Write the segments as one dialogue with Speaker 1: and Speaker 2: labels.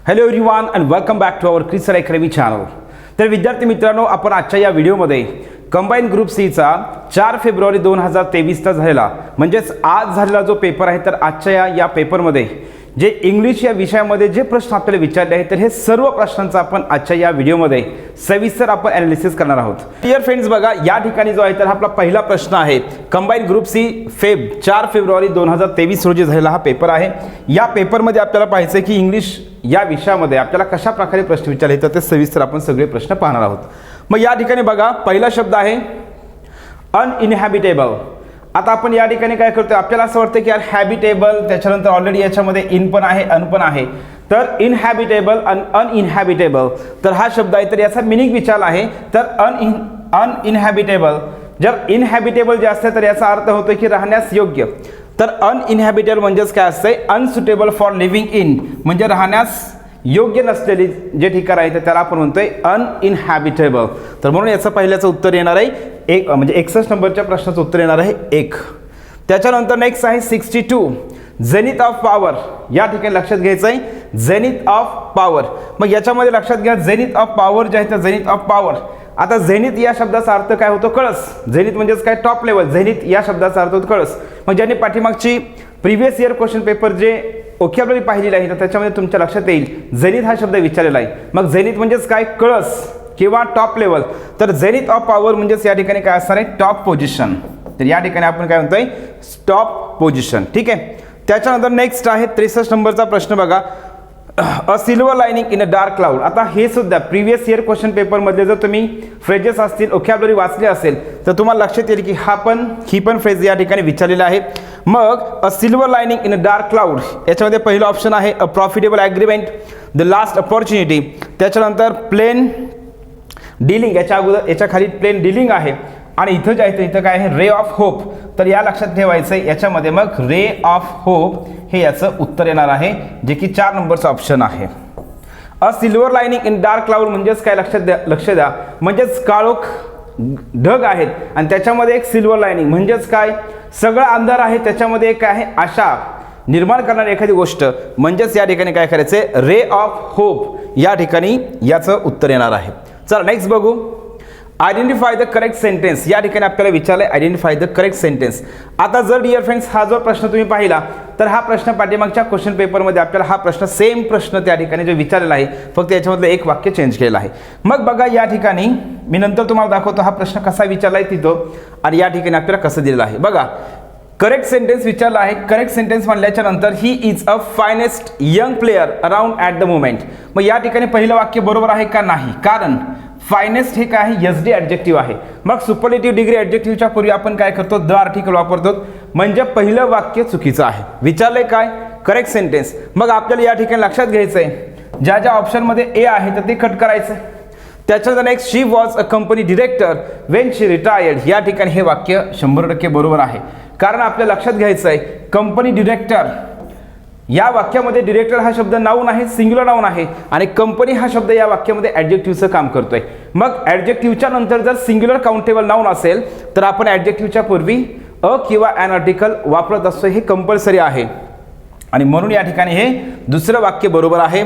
Speaker 1: Hello everyone and welcome back to our Krisar academy channel. तर विद्यार्थी मित्रांनो, आपण आजच्या या व्हिडिओमध्ये कंबाईन ग्रुप सीचा 4 फेब्रुवारी 2023चा झालेला म्हणजेच आज झालेला जो पेपर आहे, तर आजच्या या पेपरमध्ये जे इंग्लिश या विषयामध्ये जे प्रश्न आपल्याला विचारले आहेत, तर हे सर्व प्रश्नांचा आपण आजच्या या व्हिडिओमध्ये सविस्तर आपण ॲनालिसिस करणार आहोत. डिअर फ्रेंड्स, बघा या ठिकाणी जो आहे तर आपला पहिला प्रश्न आहे. कंबाईन ग्रुप सी 4 फेब्रुवारी 2023 रोजी झालेला हा पेपर आहे. या पेपरमध्ये आपल्याला पाहायचं आहे की इंग्लिश या विषयामध्ये आपल्याला कशा प्रकारे प्रश्न विचारले तर ते सविस्तर आपण सगळे प्रश्न पाहणार आहोत. मग या ठिकाणी बघा, पहिला शब्द आहे अनइनहॅबिटेबल. आता आपण या ठिकाणी काय करतो, आपल्याला असं वाटतं की यार हॅबिटेबल, त्याच्यानंतर ऑलरेडी याच्यामध्ये इन पण आहे, अन पण आहे. तर इनहॅबिटेबल आणि अनइनहॅबिटेबल, तर हा शब्द आहे तर याचा मिनिंग विचारला आहे. तर अनइनहॅबिटेबल, जर इनहॅबिटेबल जे असते तर याचा अर्थ होतो की राहण्यास योग्य. तर अनइनहॅबिटेबल म्हणजेच काय असते, अनसुटेबल फॉर लिव्हिंग इन, म्हणजे राहण्यास योग्य नसलेली जे ठिकाण आहे तर त्याला आपण म्हणतोय अनइनहॅबिटेबल. तर म्हणून याचं पहिल्याचं उत्तर येणार आहे एक, म्हणजे 61 नंबरच्या प्रश्नाचं उत्तर येणार आहे 1. त्याच्यानंतर नेक्स्ट आहे 62 झेनिथ ऑफ पॉवर. या ठिकाणी लक्षात घ्यायचं आहे झेनिथ ऑफ पॉवर. मग याच्यामध्ये लक्षात घ्या, झेनिथ ऑफ पॉवर जे आहे तर झेनिथ ऑफ पॉवर. आता झेनिथ या शब्दाचा अर्थ काय होतो, कळस. झेनिथ म्हणजेच काय, टॉप लेवल. झेनिथ या शब्दाचा अर्थ होतो कळस. मग ज्यांनी पाठीमागची प्रिव्हियस इयर क्वेश्चन पेपर जे ओकॅब्युलरी पाहिलेली आहे तर त्याच्यामध्ये तुमच्या लक्षात येईल झेनिथ हा शब्द विचारलेला आहे. मग झेनिथ म्हणजेच काय, कळस किंवा टॉप लेवल. तर झेनिथ ऑफ पॉवर म्हणजेच या ठिकाणी काय असणार आहे, टॉप पोझिशन. तर या ठिकाणी आपण काय म्हणतोय, टॉप पोझिशन. ठीक आहे. त्याच्यानंतर नेक्स्ट आहे 63 नंबरचा प्रश्न बघा, अ silver lining in a dark cloud. आता हे सुद्धा प्रिव्हियस इयर क्वेश्चन पेपरमध्ये जर तुम्ही फ्रेजेस असतील, ओकॅब्युलरी वाचले असेल तर तुम्हाला लक्षात येईल की ही पण फ्रेज या ठिकाणी विचारलेला आहे. मग अ silver lining in a dark cloud याच्यामध्ये पहिलं ऑप्शन आहे a profitable agreement, the last opportunity. त्याच्यानंतर प्लेन डीलिंग, याच्या अगोदर याच्या खाली प्लेन डीलिंग आहे. आणि इथं जे आहे इथं काय आहे, रे ऑफ होप. तर या लक्षात ठेवायचं आहे याच्यामध्ये मग रे ऑफ होप हे याचं उत्तर येणार आहे, जे की 4 नंबरचं ऑप्शन आहे. अ silver lining in dark cloud म्हणजेच काय, लक्ष द्या म्हणजेच काळोख ढग आहेत आणि त्याच्यामध्ये एक सिल्वर लाइनिंग म्हणजेच काय, सगळं अंधार आहे त्याच्यामध्ये एक आहे आशा निर्माण करणारी एखादी गोष्ट, म्हणजेच या ठिकाणी काय करायचंय, रे ऑफ होप या ठिकाणी याचं उत्तर येणार आहे. चला नेक्स्ट बघू, आयडेंटिफाय द करेक्ट सेंटेन्स. या ठिकाणी आपल्याला विचारलंय आयडेंटिफाय द करेक्ट सेंटेन्स. आता जर डिअर फ्रेंड्स हा जो प्रश्न तुम्ही पाहिला तर हा प्रश्न पाठीमागच्या क्वेश्चन पेपरमध्ये आपल्याला हा प्रश्न सेम प्रश्न त्या ठिकाणी जो विचारलेला आहे, फक्त याच्यामधलं एक वाक्य चेंज केलेलं आहे. मग बघा या ठिकाणी मी नंतर तुम्हाला दाखवतो हा प्रश्न कसा विचारला आहे तिथं, आणि या ठिकाणी आपल्याला कसं दिलेलं आहे. बघा करेक्ट सेंटेन्स विचारला आहे. करेक्ट सेंटेन्स म्हणल्याच्या नंतर he is a finest young player around at the moment. मग या ठिकाणी पहिलं वाक्य बरोबर आहे का, नाही. कारण फायनेस्ट हे काय आहे, एसडी ॲडजेक्टिव्ह आहे. मग सुपरलेटिव्ह डिग्री ॲडजेक्टिव्हच्या पूर्वी आपण काय करतो, द आर्टिकल वापरतो, म्हणजे पहिलं वाक्य चुकीचं आहे. विचारलंय काय, करेक्ट सेंटेन्स. मग आपल्याला या ठिकाणी लक्षात घ्यायचं आहे ज्या ज्या ऑप्शनमध्ये ए आहे तर ते कट करायचं. त्याच्यानंतर next she was a company director Wien she retired. या ठिकाणी हे वाक्य 100% बरोबर आहे. कारण आपल्या लक्षात घ्यायचं आहे कंपनी डिरेक्टर या वाक्यामध्ये डिरेक्टर हा शब्द नाऊन आहे, सिंग्युलर नाऊन आहे, आणि कंपनी हा शब्द या वाक्यामध्ये ॲडजेक्टिव्हचं काम करतोय. मग ॲडजेक्टिव्हच्या नंतर जर सिंग्युलर काउंटेबल नाऊन असेल तर आपण ॲडजेक्टिव्हच्या पूर्वी अ किंवा ॲन आर्टिकल वापरत असतो, हे कंपल्सरी आहे. आणि म्हणून या ठिकाणी हे दुसरं वाक्य बरोबर आहे.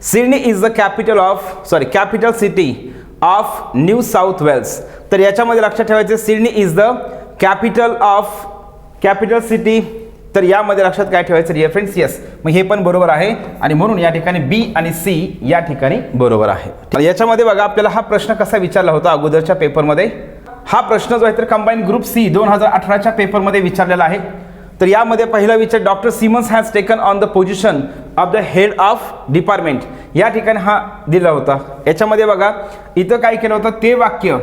Speaker 1: Sydney is the capital city of New South Wales. तर याच्यामध्ये लक्षात ठेवायचं Sydney is the capital city. तर यामध्ये लक्षात काय ठेवायचं डिअर फ्रेंड्स, येस. मग हे पण बरोबर आहे आणि म्हणून या ठिकाणी बी आणि सी या ठिकाणी बरोबर आहे. याच्यामध्ये बघा आपल्याला हा प्रश्न कसा विचारला होता अगोदरच्या पेपरमध्ये. हा प्रश्न जो आहे तर कंबाईन ग्रुप सी 2018च्या पेपरमध्ये विचारलेला आहे. तर यामध्ये पहिला विचार, doctor Simmons has taken on the position of the head of department. या ठिकाणी हा दिला होता. याच्यामध्ये बघा इथं काय केलं होतं, ते वाक्य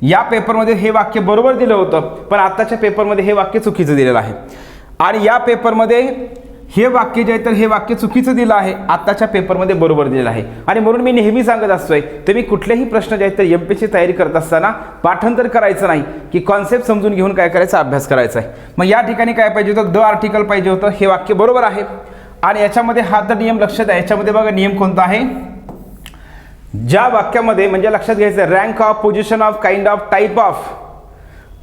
Speaker 1: या पेपरमध्ये हे वाक्य बरोबर दिलं होतं, पण आताच्या पेपरमध्ये हे वाक्य चुकीचं दिलेलं आहे. आणि या पेपरमध्ये हे वाक्य जे आहे तर हे वाक्य चुकीचं दिलं आहे, आताच्या पेपरमध्ये बरोबर दिलेलं आहे. आणि म्हणून मी नेहमी सांगत असतोय तुम्ही कुठलेही प्रश्न जे आहेत तर एमपीएससी तयारी करत असताना पाठांतर करायचं नाही, की कॉन्सेप्ट समजून घेऊन काय करायचं, अभ्यास करायचा आहे. मग या ठिकाणी काय पाहिजे होतं, द आर्टिकल पाहिजे होतं. हे वाक्य बरोबर आहे. आणि याच्यामध्ये हा तर नियम लक्षात आहे. याच्यामध्ये बघा नियम कोणता आहे, ज्या वाक्यामध्ये म्हणजे लक्षात घ्यायचं rank of, position of, kind of, type of,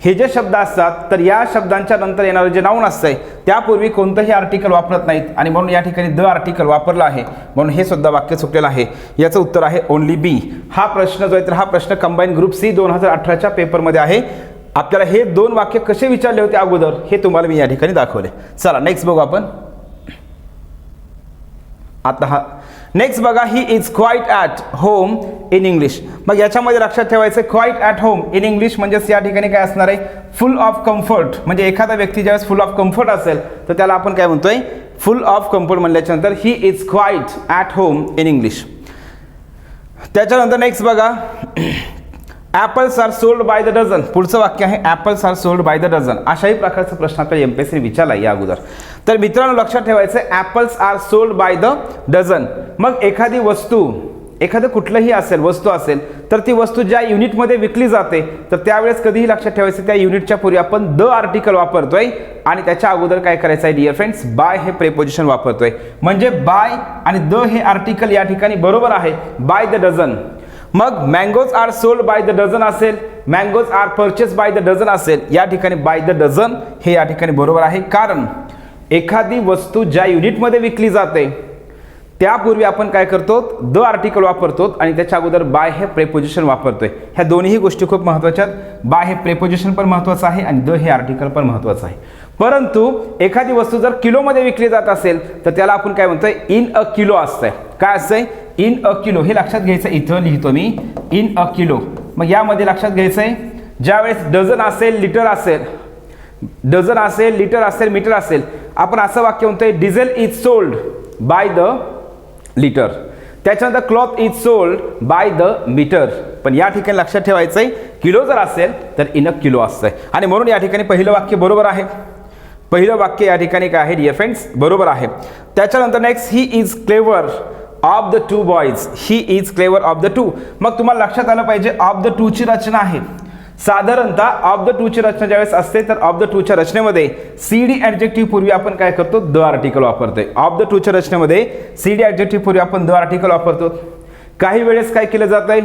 Speaker 1: हे जे शब्द असतात तर या शब्दांच्या नंतर येणारं जे नाऊन असतंय त्यापूर्वी कोणतंही आर्टिकल वापरत नाहीत आणि म्हणून या ठिकाणी द आर्टिकल वापरलं आहे, म्हणून हे सुद्धा वाक्य चुकलेलं आहे. याचं उत्तर आहे ओनली बी. हा प्रश्न जो आहे तर हा प्रश्न कंबाईन ग्रुप सी 2018च्या पेपरमध्ये आहे. आपल्याला हे 2 वाक्य कसे विचारले होते अगोदर हे तुम्हाला मी या ठिकाणी दाखवले. चला नेक्स्ट बघू आपण. आता हा नेक्स्ट बघा, he is quite at home in English. मग याच्यामध्ये लक्षात ठेवायचं quite at home in English म्हणजेच या ठिकाणी काय असणार आहे, फुल ऑफ कम्फर्ट. म्हणजे एखादा व्यक्ती ज्यावेळेस फुल ऑफ कम्फर्ट असेल तर त्याला आपण काय म्हणतोय, फुल ऑफ कम्फर्ट म्हणल्याच्या नंतर he is quite at home in English. त्याच्यानंतर नेक्स्ट बघा, apples are sold by the dozen. पुढचं वाक्य आहे apples are sold by the dozen. अशाही प्रकारचा प्रश्न आपल्याला एमपीएससी विचारला या अगोदर. तर मित्रांनो लक्षात ठेवायचं apples are sold by the dozen. मग एखादी वस्तू, एखादं कुठलंही असेल वस्तू असेल तर ती वस्तू ज्या युनिटमध्ये विकली जाते तर त्यावेळेस कधीही लक्षात ठेवायचं त्या युनिटच्या पूर्वी आपण द आर्टिकल वापरतोय आणि त्याच्या अगोदर काय करायचं आहे डिअर फ्रेंड्स, बाय हे प्रेपोजिशन वापरतोय. म्हणजे बाय आणि द हे आर्टिकल या ठिकाणी बरोबर आहे बाय द डझन. मग mangoes are sold by the dozen असेल, mangoes are purchase by the dozen असेल, या ठिकाणी बाय द डझन हे या ठिकाणी बरोबर आहे. कारण एखादी वस्तू ज्या युनिटमध्ये विकली जाते त्यापूर्वी आपण काय करतो, द आर्टिकल वापरतो आणि त्याच्या अगोदर बाय हे प्रेपोजिशन वापरतोय. ह्या दोन्ही गोष्टी खूप महत्त्वाच्या आहेत. बाय हे प्रेपोजिशन पण महत्त्वाचं आहे आणि द हे आर्टिकल पण महत्त्वाचं आहे. परंतु एखादी वस्तू जर किलोमध्ये विकली जात असेल तर त्याला आपण काय म्हणतोय, इन अ किलो असतंय. काय असतंय, इन अ किलो. हे लक्षात घ्यायचं, इथं लिहितो मी इन अ किलो. मग यामध्ये लक्षात घ्यायचंय ज्यावेळेस डझन असेल, लिटर असेल, डझन असेल, लिटर असेल, मीटर असेल, आपण असं वाक्य म्हणतोय diesel is sold by the litre. त्याच्यानंतर cloth is sold by the metre. पण या ठिकाणी लक्षात ठेवायचंय किलो जर असेल तर इन अ किलो असतंय आणि म्हणून या ठिकाणी पहिलं वाक्य बरोबर आहे. पहिलं वाक्य या ठिकाणी काय आहे डिअर फ्रेंड्स, बरोबर आहे. त्याच्यानंतर next, he is clever of the two boys. He is clever of the to. मग तुम्हाला लक्षात आलं पाहिजे ऑफ द टू ची रचना आहे. साधारणतः ऑफ द टू ची रचना ज्यावेळेस असते तर ऑफ द टू च्या रचनेमध्ये सीडी ॲडजेक्टिव्ह पूर्वी आपण काय करतो, द आर्टिकल वापरतोय. ऑफ द टू च्या रचनेमध्ये सीडी ॲडजेक्टिव्ह पूर्वी आपण द आर्टिकल वापरतो. काही वेळेस काय केलं जात आहे,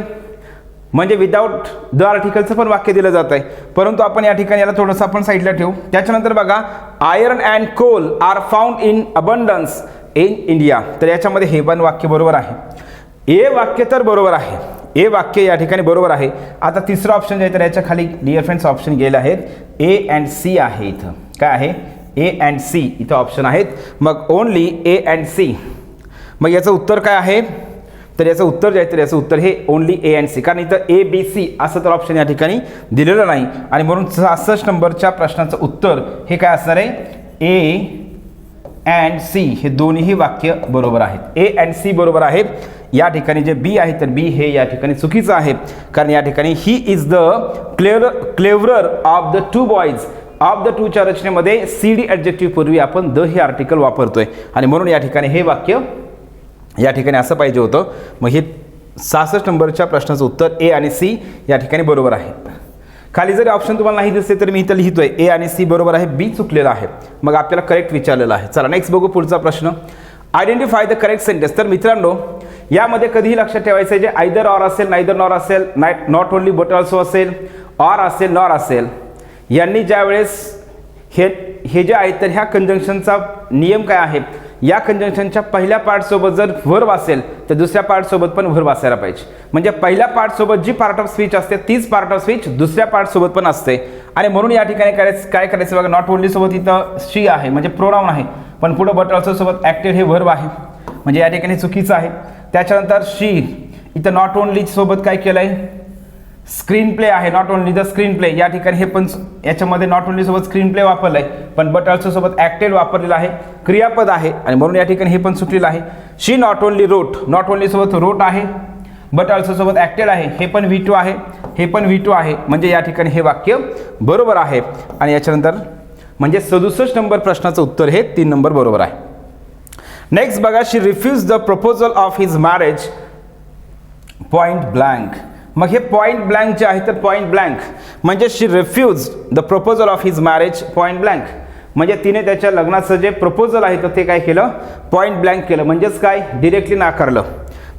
Speaker 1: म्हणजे विदाउट द आर्टिकलचं पण वाक्य दिलं जात आहे, परंतु आपण या ठिकाणी याला थोडंसं आपण साईडला ठेवू. त्याच्यानंतर बघा, iron and coal are found in abundance in India. तर याच्यामध्ये हे पण वाक्य बरोबर आहे. ए वाक्य तर बरोबर आहे, ए वाक्य या ठिकाणी बरोबर आहे. आता तिसरं ऑप्शन जे आहे तर याच्या खाली डिअर फ्रेंड्स ऑप्शन गेले आहेत, ए अँड सी आहे. इथं काय आहे, ए अँड सी इथं ऑप्शन आहेत. मग ओनली ए अँड सी. मग याचं उत्तर काय आहे, तर याचं उत्तर जे आहे तर याचं उत्तर हे ओनली ए अँड सी. कारण इथं ए बी सी असं तर ऑप्शन या ठिकाणी दिलेलं नाही आणि म्हणून 66 नंबरच्या प्रश्नाचं उत्तर हे काय असणार आहे, ए अँड सी. हे दोन्ही वाक्य बरोबर आहेत. ए अँड सी बरोबर आहेत. या ठिकाणी जे बी आहे तर बी हे या ठिकाणी चुकीचं आहे. कारण या ठिकाणी he is the cleverer of the two boys. Of the टूच्या रचनेमध्ये सी डी ॲडजेक्टिव्ह पूर्वी आपण द हे आर्टिकल वापरतोय आणि म्हणून या ठिकाणी हे वाक्य या ठिकाणी असं पाहिजे होतं. मग हे 66 नंबरच्या प्रश्नाचं उत्तर ए आणि सी या ठिकाणी बरोबर आहे. खाली जरी ऑप्शन तुम्हाला नाही दिसते तर मी इथं लिहितोय ए आणि सी बरोबर आहे, बी चुकलेला आहे. मग आपल्याला करेक्ट विचारलेलं आहे. चला नेक्स्ट बघू पुढचा प्रश्न, आयडेंटिफाय द करेक्ट सेंटेन्स. तर मित्रांनो यामध्ये कधीही लक्षात ठेवायचं आहे जे आयदर ऑर असेल, नायदर नॉर असेल, नॉट ओनली बट ऑल्सो असेल, ऑर असेल, नॉर असेल, यांनी ज्या वेळेस हे जे आहेत तर ह्या कंजंक्शनचा नियम काय आहे, या कंजंक्शनच्या पहिल्या पार्टसोबत जर व्हर्ब असेल तर दुसऱ्या पार्टसोबत पण व्हर्ब असायला पाहिजे. म्हणजे पहिल्या पार्टसोबत जी पार्ट ऑफ स्पीच असते तीच पार्ट ऑफ स्पीच दुसऱ्या पार्टसोबत पण असते आणि म्हणून या ठिकाणी काय करायचं बघा, नॉट ओनली सोबत इथं शी आहे म्हणजे प्रोनाउन आहे, पण पुढे बट ऑल्सो सोबत ॲक्टेड हे व्हर्ब आहे म्हणजे या ठिकाणी चुकीचं आहे. त्याच्यानंतर शी इथं नॉट ओनली सोबत काय केलं आहे, स्क्रीन प्ले आहे, not only the screen play. या ठिकाणी हे पण याच्यामध्ये नॉट ओनली सोबत स्क्रीन प्ले वापरलं आहे, पण बट ऑल्सो सोबत ॲक्टेड वापरलेलं आहे, क्रियापद आहे आणि म्हणून या ठिकाणी हे पण सुटलेलं आहे. She not only wrote, not only सोबत रोट आहे, बट ऑल्सो सोबत ॲक्टेड आहे, हे पण V2 आहे, हे पण V2 आहे म्हणजे या ठिकाणी हे वाक्य बरोबर आहे. आणि याच्यानंतर म्हणजे 67 नंबर प्रश्नाचं उत्तर हे 3 नंबर बरोबर आहे. नेक्स्ट बघा, she refuse the proposal of his marriage point blank. मग हे पॉइंट ब्लँक जे आहे तर पॉइंट ब्लँक म्हणजे she refuse the proposal of his marriage point blank म्हणजे तिने त्याच्या लग्नाचं जे प्रपोजल आहे तर ते काय केलं, पॉइंट ब्लँक केलं. म्हणजेच काय, डिरेक्टली नाकारलं.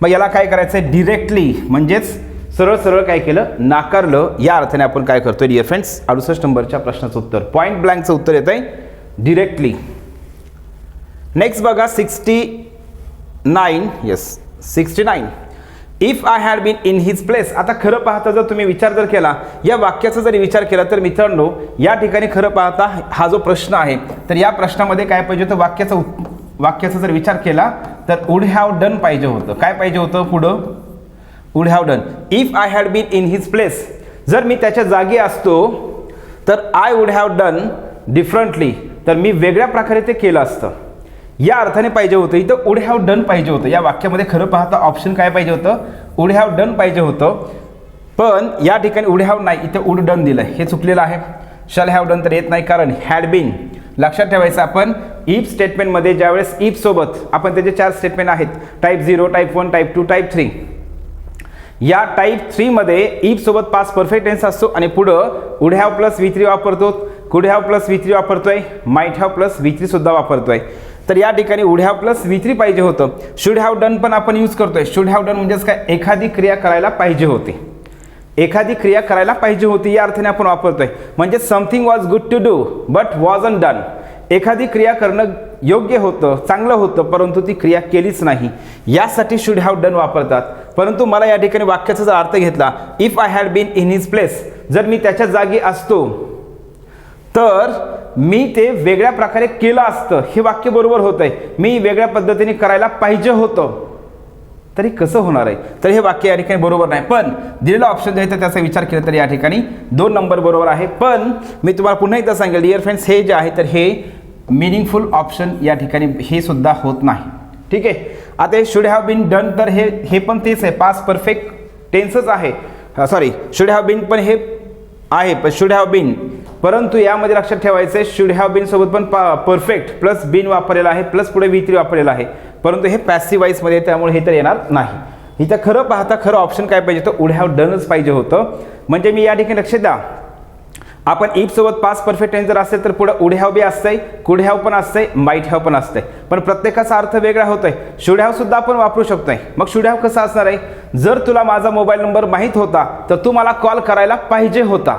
Speaker 1: मग याला काय करायचं आहे, डिरेक्टली म्हणजेच सरळ सरळ काय केलं, नाकारलं. या अर्थाने आपण काय करतोय डिअर फ्रेंड्स, 68 नंबरच्या प्रश्नाचं उत्तर पॉईंट ब्लँकचं उत्तर येत आहे डिरेक्टली. नेक्स्ट बघा 69. Yes 69. If I had been in his place. आता खरं पाहता जर तुम्ही विचार जर केला, या वाक्याचा जरी विचार केला तर मित्रांनो या ठिकाणी खरं पाहता हा जो प्रश्न आहे तर या प्रश्नामध्ये काय पाहिजे होतं, वाक्याचा जर विचार केला तर वुड हॅव डन पाहिजे होतं. काय पाहिजे होतं पुढं, would have done. If I had been in his place, जर मी त्याच्या जागी असतो तर I would have done differently, तर मी वेगळ्या प्रकारे ते केलं असतं. या अर्थाने पाहिजे होतं, इथं वुड हॅव डन पाहिजे होतं. या वाक्यामध्ये खरं पाहता ऑप्शन काय पाहिजे होतं, वुड हॅव डन पाहिजे होतं. पण या ठिकाणी वुड हॅव नाही, इथं वुड डन दिलं, हे चुकलेलं आहे. शॅल हॅव डन तर येत नाही, कारण हॅड बीन. लक्षात ठेवायचं आपण इफ स्टेटमेंटमध्ये ज्यावेळेस इफ सोबत आपण त्याचे 4 स्टेटमेंट आहेत, टाईप 0, टाईप 1, टाईप 2, टाईप 3. या टाईप 3 मध्ये इफ सोबत पास्ट परफेक्ट टेन्स असतो आणि पुढं वुड हॅव प्लस V3 वापरतो, कुड हॅव प्लस V3 वापरतोय, माइट हॅव प्लस V3 सुद्धा वापरतोय. तर या ठिकाणी वुड हॅव प्लस V3 पाहिजे होतं. शुड हॅव डन पण आपण यूज करतोय. शुड हॅव डन म्हणजेच काय, एखादी क्रिया करायला पाहिजे होती, एखादी क्रिया करायला पाहिजे होती या अर्थाने आपण वापरतोय. म्हणजे something was good to do but wasn't done. एखादी क्रिया करणं योग्य होतं, चांगलं होतं, परंतु ती क्रिया केलीच नाही, यासाठी शुड हॅव डन वापरतात. परंतु मला या ठिकाणी वाक्याचा जर अर्थ घेतला, if I had been in his place, जर मी त्याच्या जागी असतो तर मी ते वेगळ्या प्रकारे केलं असतं. हे वाक्य बरोबर होतंय, मी वेगळ्या पद्धतीने करायला पाहिजे होतं, तरी कसं होणार आहे, तर हे वाक्य या ठिकाणी बरोबर नाही. पण दिलेला ऑप्शन जे आहे तर त्याचा विचार केला तर या ठिकाणी 2 नंबर बरोबर आहे. पण मी तुम्हाला पुन्हा एकदा सांगेल डिअर फ्रेंड्स, हे जे आहे तर हे मिनिंगफुल ऑप्शन या ठिकाणी हे सुद्धा होत नाही. ठीक आहे. आता हे शुड हॅव बीन डन, तर हे पण तेच आहे, पास्ट परफेक्ट टेन्सच आहे. सॉरी, शुड हॅव बीन पण हे आहे, पण शुड हॅव बीन, परंतु यामध्ये लक्षात ठेवायचं शुड हॅव बीन सोबत पण परफेक्ट प्लस बीन वापरलेला आहे, प्लस पुढे V3 वापरलेला आहे, परंतु हे पॅसिव्ह वाईजमध्ये, त्यामुळे हे तर येणार नाही. इथं खरं पाहता खरं ऑप्शन काय पाहिजे होतं, वुड हॅव डनच पाहिजे होतं. म्हणजे मी या ठिकाणी लक्ष द्या, आपण इफ सोबत पास्ट परफेक्ट टेन्स जर असेल तर पुढे वुड हॅव बी असतंय, कुड हॅव पण असतंय, माइट हॅव पण असतंय, पण प्रत्येकाचा अर्थ वेगळा होतोय. शुड हॅव सुद्धा आपण वापरू शकतोय. मग शुड हॅव कसं असणार आहे, जर तुला माझा मोबाईल नंबर माहीत होता तर तू मला कॉल करायला पाहिजे होता.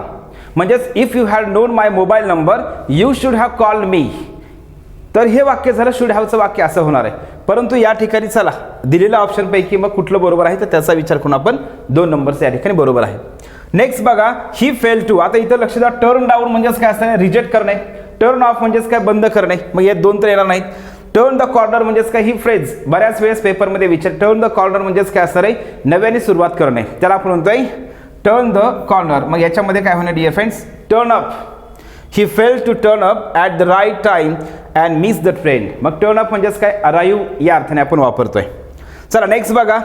Speaker 1: म्हणजेच if you had non my mobile number you should have called me. तर हे वाक्य झालं शुड हॅवचं वाक्य असं होणार आहे. परंतु या ठिकाणी चला दिलेल्या ऑप्शनपैकी मग कुठलं बरोबर आहे तर त्याचा विचार करून आपण 2 नंबरचं या ठिकाणी बरोबर आहे. नेक्स्ट बघा, ही फेल टू. आता इथं लक्ष द्या, टर्न डाऊन म्हणजेच काय असतं, रिजेक्ट करणे. टर्न ऑफ म्हणजेच काय, बंद करणे. मग हे 2 तर येणार नाहीत. टर्न द कॉर्नर म्हणजेच काय, ही फ्रेज बऱ्याच वेळेस पेपरमध्ये विचार. टर्न द कॉर्नर म्हणजेच काय असणार आहे, नव्याने सुरुवात करणे, त्याला आपण म्हणतोय टर्न द कॉर्नर. मग याच्यामध्ये काय होणार dear friends, turn up. He fail to turn up at the right time and miss the train. मग टर्न अप म्हणजेच काय, अराईव्ह या अर्थाने आपण वापरतोय. चला नेक्स्ट बघा,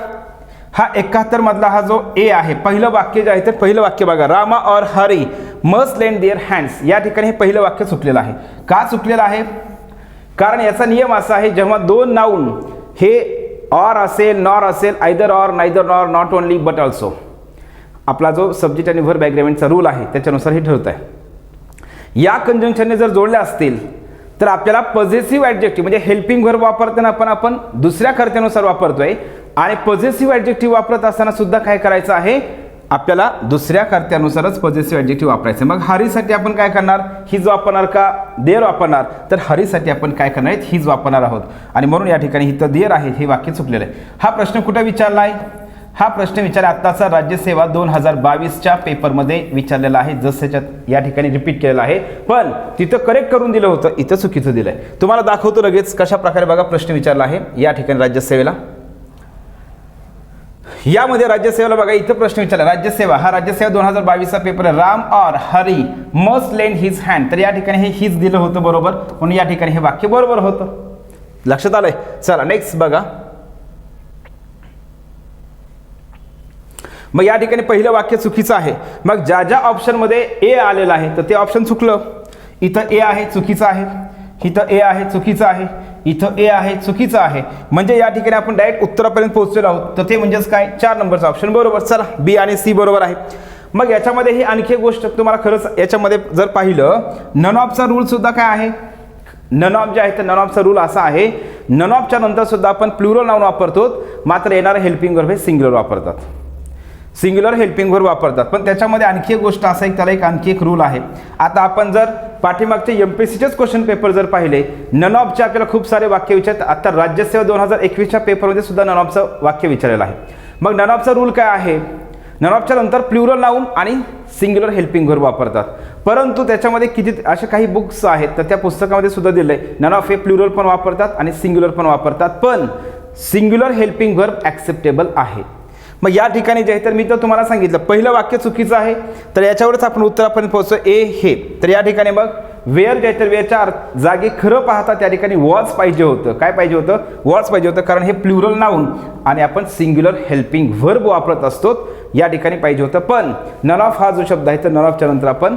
Speaker 1: हा 71 मधला हा जो ए आहे, पहिलं वाक्य जे आहे तर पहिलं वाक्य बघा, रामा और Hari must lend their hands. या ठिकाणी हे पहिलं वाक्य चुकलेलं आहे. का चुकलेलं आहे, कारण याचा नियम असा आहे, जेव्हा 2 नाऊन हे ऑर असेल, नॉर असेल, either or, neither nor, not only but also, आपला जो सब्जेक्ट आणि व्हर्ब ॲग्रीमेंटचा रूल आहे त्याच्यानुसार हे ठरत आहे. या कंजंक्शनने जर जोडल्या असतील तर आपल्याला पॉझिटिव्ह ॲडजेक्टिव्ह म्हणजे हेल्पिंग व्हर्ब वापरताना आपण दुसऱ्या कर्त्यानुसार वापरतोय, आणि पॉझिटिव्ह ॲडजेक्टिव्ह वापरत असताना सुद्धा काय करायचं आहे, आपल्याला दुसऱ्या कर्त्यानुसारच पॉझिटिव्ह ॲडजेक्टिव्ह वापरायचं. मग हरीसाठी आपण काय करणार, हिज वापरणार का देअर वापरणार, तर हरीसाठी आपण काय करणार आहेत, हिज वापरणार आहोत. आणि म्हणून या ठिकाणी हिथं देअर आहे, हे वाक्य चुकलेलं आहे. हा प्रश्न कुठे विचारला आहे, हा प्रश्न विचार आत्ताचा राज्यसेवा 2022च्या पेपरमध्ये विचारलेला आहे, जसं या ठिकाणी रिपीट केलेला आहे, पण तिथं करेक्ट करून दिलं होतं, इथं चुकीचं दिलं आहे. तुम्हाला दाखवतो लगेच कशा प्रकारे बघा प्रश्न विचारला आहे या ठिकाणी राज्यसेवेला. यामध्ये राज्यसेवेला बघा इथं प्रश्न विचारला, राज्यसेवा, हा राज्यसेवा 2022चा पेपर आहे. राम और Hari must lend his hand. तर या ठिकाणी हे हिज दिलं होतं बरोबर, म्हणून या ठिकाणी हे वाक्य बरोबर होतं. लक्षात आलंय. चला नेक्स्ट बघा, मग या ठिकाणी पहिलं वाक्य चुकीचं आहे. मग ज्या ज्या ऑप्शनमध्ये ए आलेलं आहे तर ते ऑप्शन चुकलं. इथं ए आहे चुकीचं आहे, इथं ए आहे चुकीचं आहे, इथं ए आहे चुकीचं आहे. म्हणजे या ठिकाणी आपण डायरेक्ट उत्तरापर्यंत पोहोचलेलो आहोत, तर ते म्हणजेच काय, 4 नंबरचा ऑप्शन बरोबर. चला बी आणि सी बरोबर आहे. मग याच्यामध्ये ही आणखी एक गोष्ट तुम्हाला खरंच याच्यामध्ये जर पाहिलं, नन ऑफचा रूल सुद्धा काय आहे, नन ऑफ जे आहे तर नन ऑफचा रूल असा आहे, नन ऑफच्या नंतर सुद्धा आपण प्लुरल नाउन वापरतो, मात्र येणारं हेल्पिंग वर्ब हे सिंग्युलर वापरतात. सिंग्युलर हेल्पिंग वर्ब वापरतात. पण त्याच्यामध्ये आणखी एक गोष्ट असं आहे, त्याला एक आणखी एक रूल आहे. आता आपण जर पाठीमागचे एमपीएससीचेच क्वेश्चन पेपर जर पाहिले, नन ऑफचे आपल्याला खूप सारे वाक्य विचारतात. आता राज्यसेवा 2021च्या पेपरमध्ये सुद्धा नन ऑफचं वाक्य विचारलेलं आहे. मग नन ऑफचा रूल काय आहे? नन ऑफच्या नंतर प्लुरल नाऊन आणि सिंग्युलर हेल्पिंग वर्ब वापरतात. परंतु त्याच्यामध्ये किती असे काही बुक्स आहेत, तर त्या पुस्तकामध्ये सुद्धा दिलंय नन ऑफ हे प्लुरल पण वापरतात आणि सिंग्युलर पण वापरतात, पण सिंग्युलर हेल्पिंग वर्ब ॲक्सेप्टेबल आहे. मग या ठिकाणी जे आहे, तर मी तर तुम्हाला सांगितलं पहिलं वाक्य चुकीचं आहे, तर याच्यावरच आपण उत्तरापर्यंत पोहोचतो. ए हे, तर या ठिकाणी मग वेअर जे आहे, तर वेअरच्या जागी खरं पाहता त्या ठिकाणी वॉज पाहिजे होतं. काय पाहिजे होतं? वॉज पाहिजे होतं, कारण हे प्लुरल नाऊन आणि आपण सिंग्युलर हेल्पिंग वर्ब वापरत असतो, या ठिकाणी पाहिजे होतं. पण नन ऑफ हा जो शब्द आहे, तर नन ऑफच्या नंतर आपण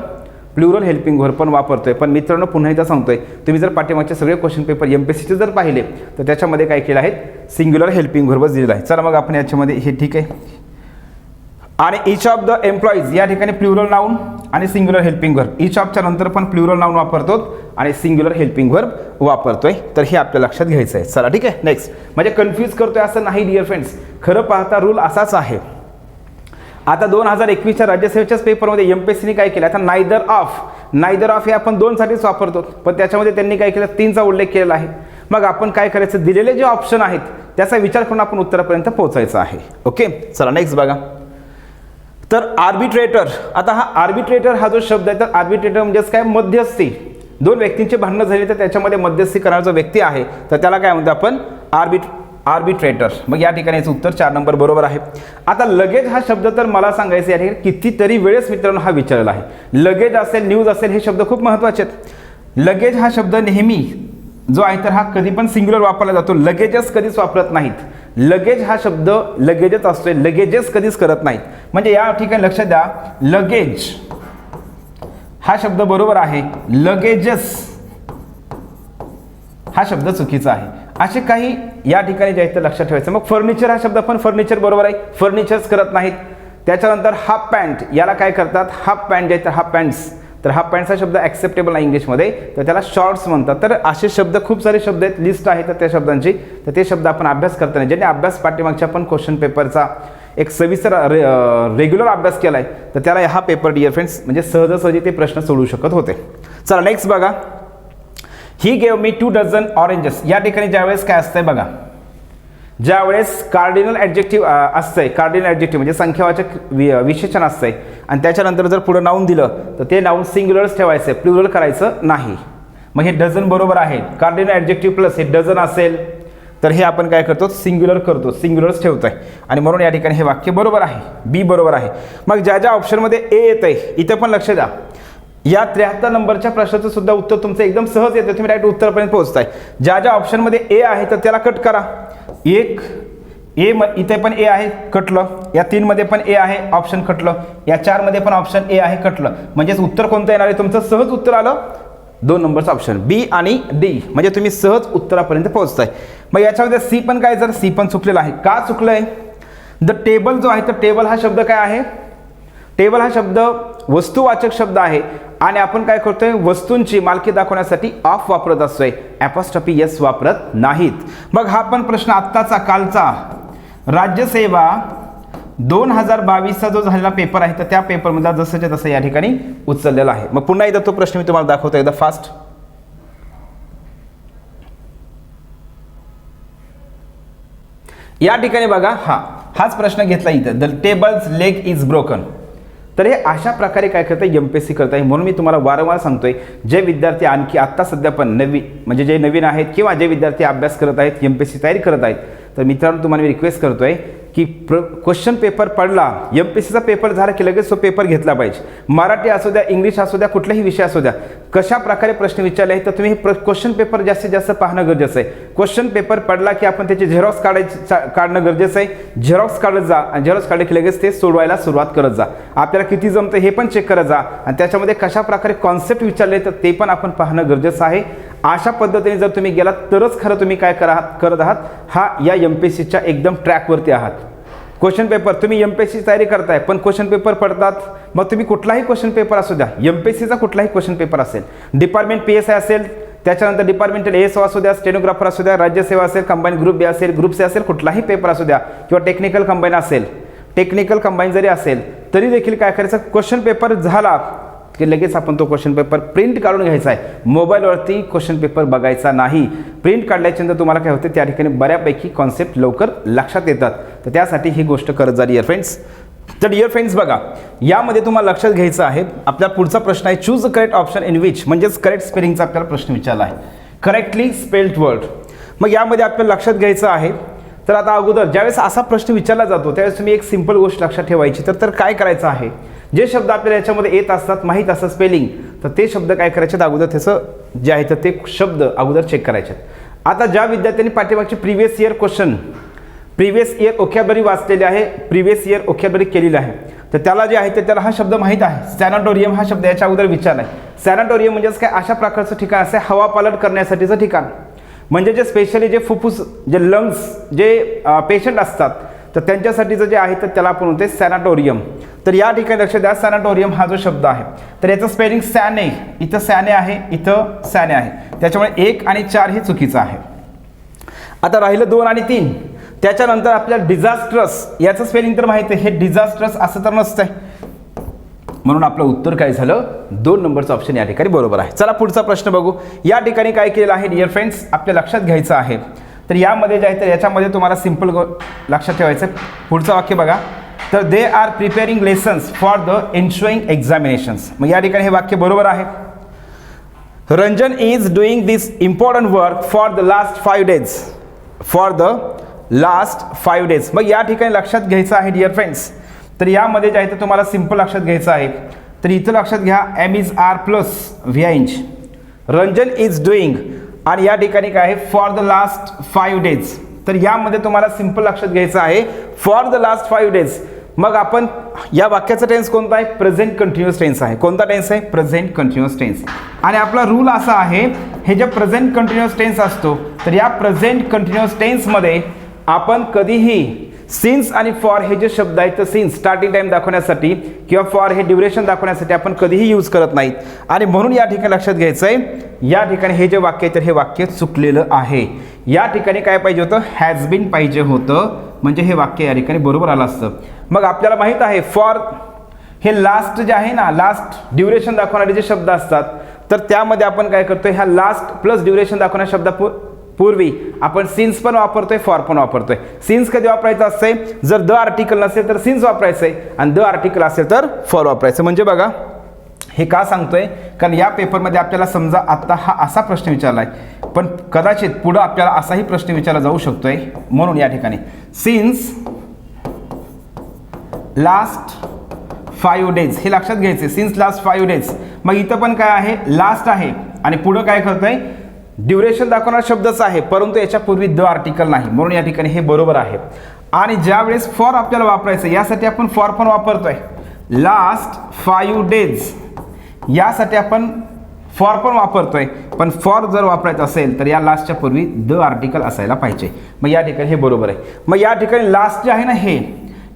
Speaker 1: प्लुरल हेल्पिंग वर्ब पण वापरतोय. पण मित्रांनो पुन्हा एकदा सांगतोय, तुम्ही जर पाठीमागचे सगळे क्वेश्चन पेपर एमपीएससीचे जर पाहिले, तर त्याच्यामध्ये काय केलं आहे? सिंग्युलर हेल्पिंग वर्ब दिलेलं आहे. चला मग आपण याच्यामध्ये हे ठीक आहे. आणि इच ऑफ द एम्प्लॉईज या ठिकाणी प्लुरल नाऊन आणि सिंग्युलर हेल्पिंग वर्ब, इच ऑफच्या नंतर पण प्लुरल नाऊन वापरतो आणि सिंग्युलर हेल्पिंग वर्ब वापरतोय. तर हे आपल्या लक्षात घ्यायचं आहे. चला ठीक आहे. नेक्स्ट, म्हणजे कन्फ्यूज करतोय असं नाही डिअर फ्रेंड्स, खरं पाहता रूल असाच आहे. आता 2021च्या राज्यसेवेच्याच पेपरमध्ये एमपीएससीने काय केलं? आता नायदर ऑफ हे आपण 2 साठीच वापरतो, पण त्याच्यामध्ये त्यांनी काय केलं? 3चा उल्लेख केलेला आहे. मग आपण काय करायचं? दिलेले जे ऑप्शन आहेत त्याचा विचार करून आपण उत्तरापर्यंत पोहोचायचं आहे. ओके, चला नेक्स्ट बघा. तर आर्बिट्रेटर, आता हा आर्बिट्रेटर हा जो शब्द आहे, तर आर्बिट्रेटर म्हणजेच काय? मध्यस्थी. 2 व्यक्तींची भांडणं झाली तर त्याच्यामध्ये मध्यस्थी करणारा जो व्यक्ती आहे, तर त्याला काय म्हणतो आपण? आर्बिट्रेटर. मग या ठिकाणी याचं उत्तर 4 नंबर बरोबर आहे. आता लगेज हा शब्द तर मला सांगायचं या ठिकाणी कितीतरी वेळेस मित्रांनो हा विचारलेला आहे. लगेज असेल, न्यूज असेल, हे शब्द खूप महत्त्वाचे आहेत. लगेज हा शब्द नेहमी जो आहे तर हा कधी पण सिंग्युलर वापरला जातो, लगेजच कधीच वापरत नाहीत. लगेज हा शब्द लगेजच असतोय, लगेजेस कधीच करत नाहीत. म्हणजे या ठिकाणी लक्षात द्या, लगेज हा शब्द बरोबर आहे, लगेजेस हा शब्द चुकीचा आहे. असे काही या ठिकाणी जे आहे ते लक्षात ठेवायचं. मग फर्निचर हा शब्द पण फर्निचर बरोबर आहे, फर्निचर्स करत नाहीत. त्याच्यानंतर हाफ पॅन्ट, याला काय करतात? हाफ पॅन्ट जे आहे तर हाफ पॅन्ट्स, तर हाफ पॅन्टचा शब्द ॲक्सेप्टेबल आहे इंग्लिशमध्ये, तर त्याला शॉर्ट्स म्हणतात. तर असे शब्द खूप सारे शब्द आहेत, लिस्ट आहे तर त्या शब्दांची, तर ते शब्द आपण अभ्यास करताना ज्यांनी अभ्यास पाठीमागच्या पण क्वेश्चन पेपरचा एक सविस्तर रेग्युलर अभ्यास केला आहे, तर त्याला हा पेपर डिअर फ्रेंड्स म्हणजे सहजासहजी ते प्रश्न सोडवू शकत होते. चला नेक्स्ट बघा. He gave me 2 dozen oranges. या ठिकाणी ज्यावेळेस काय असतंय बघा, ज्यावेळेस कार्डिनल ॲडजेक्टिव्ह असतंय, कार्डिनल ॲडजेक्टिव्ह म्हणजे संख्यावाचक विशेषण असतंय आणि त्याच्यानंतर जर पुढे नाऊन दिलं तर ते नाऊन सिंग्युलरच ठेवायचं, प्लुरल करायचं नाही. मग हे डझन बरोबर आहे. कार्डिनल ॲडजेक्टिव्ह प्लस हे डझन असेल तर हे आपण काय करतो? सिंग्युलर करतो, सिंग्युलरच ठेवतोय आणि म्हणून या ठिकाणी हे वाक्य बरोबर आहे, बी बरोबर आहे. मग ज्या ज्या ऑप्शनमध्ये ए येत आहे, इथं पण लक्ष द्या, या 73 नंबरच्या प्रश्नाचं सुद्धा उत्तर तुमचं एकदम सहज येतं, तुम्ही डायरेक्ट उत्तरापर्यंत पोहोचताय. ज्या ज्या ऑप्शनमध्ये ए आहे तर त्याला कट करा. एक ए इथे पण ए आहे, कटलं. या 3 मध्ये पण ए आहे, ऑप्शन कटलं. या 4 मध्ये पण ऑप्शन ए आहे, कटलं. म्हणजेच उत्तर कोणतं येणार आहे? तुमचं सहज उत्तर आलं 2 नंबरचं ऑप्शन बी आणि डी, म्हणजे तुम्ही सहज उत्तरापर्यंत पोहोचताय. मग याच्यामध्ये सी पण काय? जर सी पण चुकलेलं आहे. का चुकलंय? द टेबल जो आहे तर टेबल हा शब्द काय आहे? टेबल हा शब्द वस्तुवाचक शब्द आहे आणि आपण काय करतोय? वस्तूंची मालकी दाखवण्यासाठी ऑफ वापरत असतोय, ॲपॉस्ट्रॉफी एस वापरत नाहीत. मग हा पण प्रश्न आत्ताचा कालचा राज्यसेवा 2022चा जो झालेला पेपर आहे तर त्या पेपरमधला जसंच्या तसं या ठिकाणी उचललेला आहे. मग पुन्हा एकदा तो प्रश्न मी तुम्हाला दाखवतो, एकदा फास्ट. या ठिकाणी बघा, हाच प्रश्न घेतला इथं, the tables leg is broken. तर हे अशा प्रकारे काय करतं? एमपीएससी करत आहे. म्हणून मी तुम्हाला वारंवार सांगतोय, जे विद्यार्थी आणखी आत्ता सध्या पण म्हणजे जे नवीन आहेत किंवा जे विद्यार्थी अभ्यास करत आहेत, एमपीएससी तयारी करत आहेत, तर मित्रांनो तुम्हाला मी रिक्वेस्ट करतोय की क्वेश्चन पेपर पडला, एमपीएससीचा पेपर झाला की लगेच तो पेपर घेतला पाहिजे. मराठी असू द्या, इंग्लिश असू द्या, कुठलाही विषय असू द्या, कशा प्रकारे प्रश्न विचारले आहेत तर तुम्ही हे क्वेश्चन पेपर जास्तीत जास्त पाहणं गरजेचं आहे. क्वेश्चन पेपर पडला की आपण त्याचे झेरॉक्स काढणं गरजेचं आहे. झेरॉक्स काढत जा आणि झेरॉक्स काढले की लगेच ते सोडवायला सुरुवात करत जा. आपल्याला किती जमतं हे पण चेक करत जा आणि त्याच्यामध्ये कशा प्रकारे कॉन्सेप्ट विचारले तर ते पण आपण पाहणं गरजेचं आहे. अशा पद्धतीने जर तुम्ही गेलात तरच खरं तुम्ही काय करत आहात? या एमपीएससीच्या एकदम ट्रॅकवरती आहात. क्वेश्चन पेपर तुम्ही एमपीएससी तयारी करताय पण क्वेश्चन पेपर पडतात, मग तुम्ही कुठलाही क्वेश्चन पेपर असू द्या, एमपीएससीचा कुठलाही क्वेश्चन पेपर असेल, डिपार्टमेंट पीएसआय असेल, त्याच्यानंतर डिपार्टमेंटल एएसओ असू द्या, स्टेनोग्राफर असू द्या, राज्यसेवा असेल, कंबाईन ग्रुप बी असेल, ग्रुप सी असेल, कुठलाही पेपर असू द्या किंवा टेक्निकल कंबाईन असेल, टेक्निकल कंबाईन जरी असेल तरी देखील काय करायचं, क्वेश्चन पेपर झाला की लगेच आपण तो क्वेश्चन पेपर प्रिंट काढून घ्यायचा आहे. मोबाईलवरती क्वेश्चन पेपर बघायचा नाही. प्रिंट काढल्याच्यानंतर तुम्हाला काय होते, त्या ठिकाणी बऱ्यापैकी कॉन्सेप्ट लवकर लक्षात येतात. तर त्यासाठी ही गोष्ट करत जा डिअर फ्रेंड्स. तर डिअर फ्रेंड्स बघा, यामध्ये तुम्हाला लक्षात घ्यायचं आहे. आपला पुढचा प्रश्न आहे choose the correct option in which, म्हणजेच करेक्ट स्पेलिंगचा आपल्याला प्रश्न विचारला आहे. Correctly spelled word. मग यामध्ये आपल्याला लक्षात घ्यायचं आहे. तर आता अगोदर ज्यावेळेस असा प्रश्न विचारला जातो त्यावेळेस तुम्ही एक सिंपल गोष्ट लक्षात ठेवायची. तर काय करायचं आहे, जे शब्द आपल्याला याच्यामध्ये येत असतात, माहीत असतात स्पेलिंग, तर ते शब्द काय करायचे, अगोदर त्याचं जे आहे तर ते शब्द अगोदर चेक करायचे. आता ज्या विद्यार्थ्यांनी पाठीमागचे previous year question, previous year vocabulary वाचलेले आहे, प्रिव्हियस इयर ओकॅब्युलरी केलेलं आहे, तर त्याला जे आहे तर त्याला हा शब्द माहीत आहे. सॅनाटोरियम हा शब्द याच्या अगोदर विचारला आहे. सॅनाटोरियम म्हणजेच काय, अशा प्रकारचं ठिकाण असे हवा पालट करण्यासाठीचं ठिकाण, म्हणजे जे स्पेशली जे फुफ्फुस, जे लंग्स, जे पेशंट असतात तर त्यांच्यासाठीचं जे आहे तर त्याला आपण म्हणते सॅनाटोरियम. तर या ठिकाणी लक्ष द्या, सॅनाटोरियम हा जो शब्द आहे तर याचं स्पेलिंग सॅने, इथं सॅने आहे, इथं सॅने आहे, त्याच्यामुळे 1 आणि 4 हे चुकीचं आहे. आता राहिलं 2 आणि 3. त्याच्यानंतर आपल्याला डिझास्ट्रस, याचं स्पेलिंग तर माहिती आहे, हे डिझास्ट्रस असं तर नसतंय, म्हणून आपलं उत्तर काय झालं, 2 नंबरचं ऑप्शन या ठिकाणी बरोबर आहे. चला पुढचा प्रश्न बघू. या ठिकाणी काय केलेलं आहे डिअर फ्रेंड्स, आपल्या लक्षात घ्यायचं आहे. तर यामध्ये जे आहे तर याच्यामध्ये तुम्हाला सिंपल लक्षात ठेवायचं. पुढचं वाक्य बघा, तर they are preparing lessons for the ensuing examinations. मग या ठिकाणी हे वाक्य बरोबर आहे. Ranjan is doing this important work for the last 5 days, for the last 5 days. मग या ठिकाणी लक्षात घ्यायचं आहे डिअर फ्रेंड्स. तर यामध्ये जे आहे तर तुम्हाला सिंपल लक्षात घ्यायचं आहे. तर इथं लक्षात घ्या, am is are plus V I N G, Ranjan is doing, आणि या ठिकाणी काय आहे, फॉर द लास्ट 5 days. तर यामध्ये तुम्हाला सिंपल लक्षात घ्यायचं आहे, फॉर द लास्ट 5 days. मग आपण या वाक्याचा टेन्स कोणता आहे, प्रेझेंट कंटिन्युअस टेन्स आहे. कोणता टेन्स आहे, प्रेझेंट कंटिन्युअस टेन्स. आणि आपला रूल असा आहे, हे जे प्रेझेंट कंटिन्युअस टेन्स असतो तर या प्रेझेंट कंटिन्युअस टेन्समध्ये आपण कधीही सिन्स आणि फॉर हे जे शब्द आहेत तर सिन्स स्टार्टिंग टाइम दाखवण्यासाठी किंवा फॉर हे ड्युरेशन दाखवण्यासाठी आपण कधीही यूज करत नाहीत. आणि म्हणून या ठिकाणी लक्षात घ्यायचं आहे, या ठिकाणी हे जे वाक्य आहे तर हे वाक्य चुकलेलं आहे. या ठिकाणी काय पाहिजे होतं, हॅज बीन पाहिजे होतं, म्हणजे हे वाक्य या ठिकाणी बरोबर आलं असतं. मग आपल्याला माहीत आहे फॉर हे लास्ट जे आहे ना, लास्ट ड्युरेशन दाखवणारे जे शब्द असतात तर त्यामध्ये आपण काय करतोय, ह्या लास्ट प्लस ड्युरेशन दाखवणाऱ्या शब्दापूर्वी आपण सिन्स पण वापरतोय, फॉर पण वापरतोय. सिन्स कधी वापरायचं असतंय, जर द आर्टिकल नसेल तर सिन्स वापरायचं आहे, आणि द आर्टिकल असेल तर फॉर वापरायचं. म्हणजे बघा हे का सांगतोय, कारण या पेपरमध्ये आपल्याला समजा आता हा असा प्रश्न विचारला आहे, पण कदाचित पुढं आपल्याला असाही प्रश्न विचारला जाऊ शकतोय. म्हणून या ठिकाणी सिन्स लास्ट 5 days हे लक्षात घ्यायचे, सिन्स लास्ट 5 days. मग इथं पण काय आहे, लास्ट आहे, आणि पुढं काय करतोय, ड्युरेशन दाखवणारा शब्दच आहे, परंतु याच्यापूर्वी द आर्टिकल नाही, म्हणून या ठिकाणी हे बरोबर आहे. आणि ज्या वेळेस फॉर आपल्याला वापरायचं, यासाठी आपण फॉर पण वापरतोय, लास्ट 5 days यासाठी आपण फॉर पण वापरतोय, पण फॉर जर वापरायचं असेल तर या लास्टच्या पूर्वी द आर्टिकल असायला पाहिजे. मग या ठिकाणी हे बरोबर आहे. मग या ठिकाणी लास्ट जे आहे ना, हे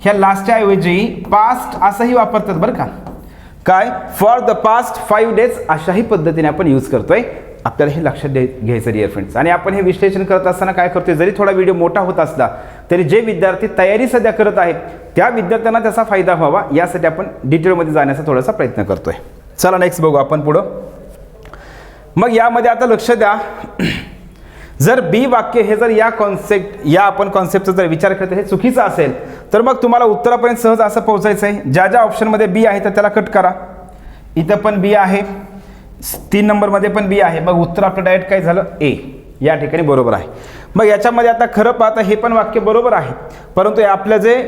Speaker 1: ह्या लास्टच्या ऐवजी पास्ट असंही वापरतात बरं का, काय, फॉर द पास्ट 5 days अशाही पद्धतीने आपण यूज करतोय. आपल्याला हे लक्षात घ्यायचं डिअर फ्रेंड्स. आणि आपण हे विश्लेषण करत असताना काय करतोय, जरी थोडा व्हिडिओ मोठा होत असला तरी जे विद्यार्थी तयारी सध्या करत आहेत त्या विद्यार्थ्यांना त्याचा फायदा व्हावा यासाठी आपण डिटेलमध्ये जाण्याचा थोडासा प्रयत्न करतोय. चला नेक्स्ट बघू आपण पुढं. मग यामध्ये आता लक्ष द्या, जर बी वाक्य हे जर या आपण कॉन्सेप्टचा जर विचार करतो हे चुकीचं असेल तर मग तुम्हाला उत्तरापर्यंत सहज असं पोहोचायचं आहे. ज्या ज्या ऑप्शनमध्ये बी आहे तर त्याला कट करा. इथं पण बी आहे, 3 नंबरमध्ये पण बी आहे, मग उत्तर आपलं डायरेक्ट काय झालं, ए या ठिकाणी बरोबर आहे. मग याच्यामध्ये आता खरं पाहता हे पण वाक्य बरोबर आहे, परंतु आपलं जे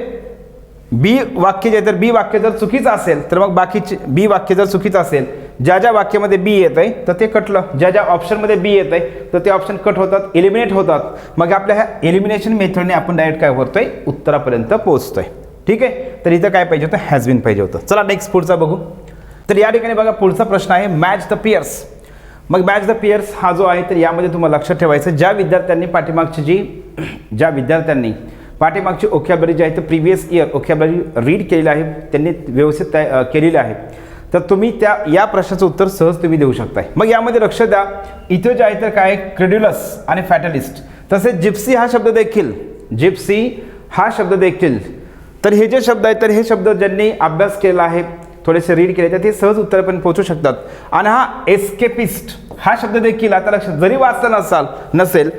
Speaker 1: बी वाक्य जे तर बी वाक्य जर चुकीचं असेल तर मग बाकीचे बी वाक्य जर चुकीचं असेल, ज्या ज्या वाक्यामध्ये बी येत आहे तर ते कटलं, ज्या ज्या ऑप्शनमध्ये बी येत आहे तर ते ऑप्शन कट होतात, एलिमिनेट होतात. मग आपल्या ह्या एलिमिनेशन मेथडने आपण डायरेक्ट काय करतोय, उत्तरापर्यंत पोहोचतोय. ठीक आहे, तर इथं काय पाहिजे होतं, हॅज बीन पाहिजे होतं. चला नेक्स्ट पुढचा बघू. तर या ठिकाणी बघा पुढचा प्रश्न आहे मॅच द पेयर्स. मग मॅच द पेयर्स हा जो आहे तर यामध्ये तुम्हाला लक्षात ठेवायचं, ज्या विद्यार्थ्यांनी पाठीमागची ओकॅब्युलरी जी आहे तर प्रिव्हियस इयर ओकॅब्युलरी रीड केलेली आहे, त्यांनी व्यवस्थित केलेली आहे, तर तुम्ही या प्रश्नाचं उत्तर सहज तुम्ही देऊ शकताय. मग यामध्ये लक्ष द्या, इथं जे आहे तर काय, क्रेड्युलस आणि फॅटलिस्ट, तसेच जिप्सी हा शब्द देखील तर हे जे शब्द आहेत तर हे शब्द ज्यांनी अभ्यास केला आहे, थोडेसे रीड केले तर ते सहज उत्तरपर्यंत पोहोचू शकतात. आणि हा एस्केपिस्ट हा शब्द देखील आता लक्षात जरी वाचला नसेल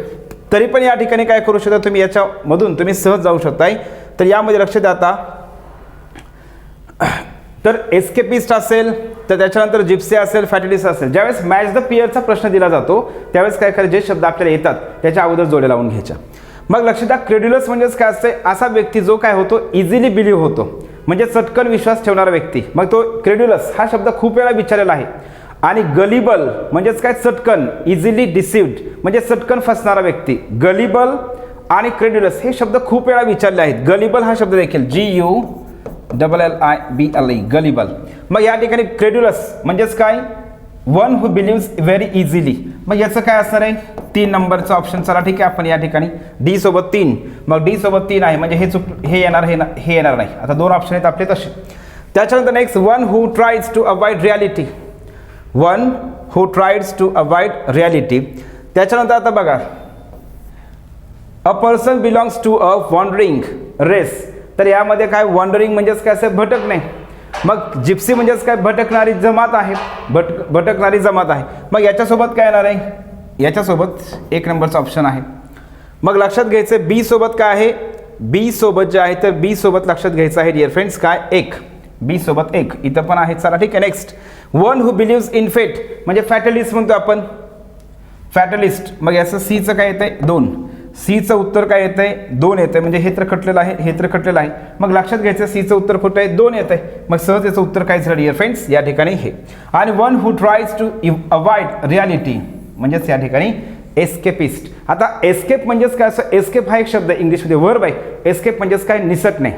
Speaker 1: तरी पण या ठिकाणी काय करू शकता तुम्ही, याच्यामधून तुम्ही सहज जाऊ शकताय. तर यामध्ये लक्ष द्या आता, तर एस्केपिस्ट असेल तर त्याच्यानंतर जिप्सी असेल, फॅटलिस्ट असेल. ज्यावेळेस मॅच द पेअरचा प्रश्न दिला जातो त्यावेळेस काय करायचं, जे शब्द आपल्याला येतात त्याच्या अगोदर जोड्या लावून घ्यायच्या. मग लक्षात द्या, क्रेड्युलस म्हणजेच काय असते, असा व्यक्ती जो काय होतो इझिली बिलीव्ह होतो, म्हणजे चटकन विश्वास ठेवणारा व्यक्ती. मग तो क्रेड्युलस हा शब्द खूप वेळा विचारलेला आहे. आणि गलिबल म्हणजेच काय, चटकन, इझिली डिसिव्ड म्हणजे चटकन फसणारा व्यक्ती. गलिबल आणि क्रेड्युलस हे शब्द खूप वेळा विचारले आहेत. गलिबल हा शब्द देखील GULLIBLE गलिबल. मग या ठिकाणी क्रेड्युलस म्हणजेच काय, वन हू बिलिव्स व्हेरी इझिली. मग याचं काय असणार आहे, 3 नंबरचा ऑप्शन. चला ठीक आहे, आपण या ठिकाणी D सोबत 3, मग D सोबत 3 आहे म्हणजे हे येणार, हे येणार नाही. आता 2 ऑप्शन आहेत आपले तसे. त्याच्यानंतर next, one who tries to avoid reality. One who tries to avoid reality. त्याच्यानंतर आता बघा, a person belongs to a wandering race. तर यामध्ये काय, वॉन्डरिंग म्हणजेच काय असं भटकणे. मग जिप्सी म्हणजेच काय, भटकणारी जमात आहे, भटकणारी जमात आहे. मग याच्यासोबत काय येणार आहे, याच्यासोबत 1 नंबरचा ऑप्शन आहे. मग लक्षात घ्यायचं बी सोबत काय आहे, बी सोबत जे आहे तर बी सोबत लक्षात घ्यायचं आहे डिअर फ्रेंड्स काय, 1. बी सोबत 1 इथं पण आहे. चला ठीक आहे, नेक्स्ट, वन हू बिलिव्स इन फेट म्हणजे फॅटलिस्ट म्हणतो आपण, फॅटलिस्ट. मग याचं सीचं काय येतंय, 2. सीचं उत्तर काय येतंय, 2 येतंय. म्हणजे हे तर खटलेलं आहे, हे तर खटलेलं आहे. मग लक्षात घ्यायचं सीचं उत्तर कुठं आहे, 2 येतंय. मग सहज याचं उत्तर काय झालं डिअर फ्रेंड्स या ठिकाणी हे. आणि one who tries to avoid reality म्हणजेच या ठिकाणी एस्केपिस्ट. आता एस्केप म्हणजेच काय, असं एस्केप हा एक शब्द इंग्लिशमध्ये वर्ब आहे. एस्केप म्हणजेच काय, निसटणे.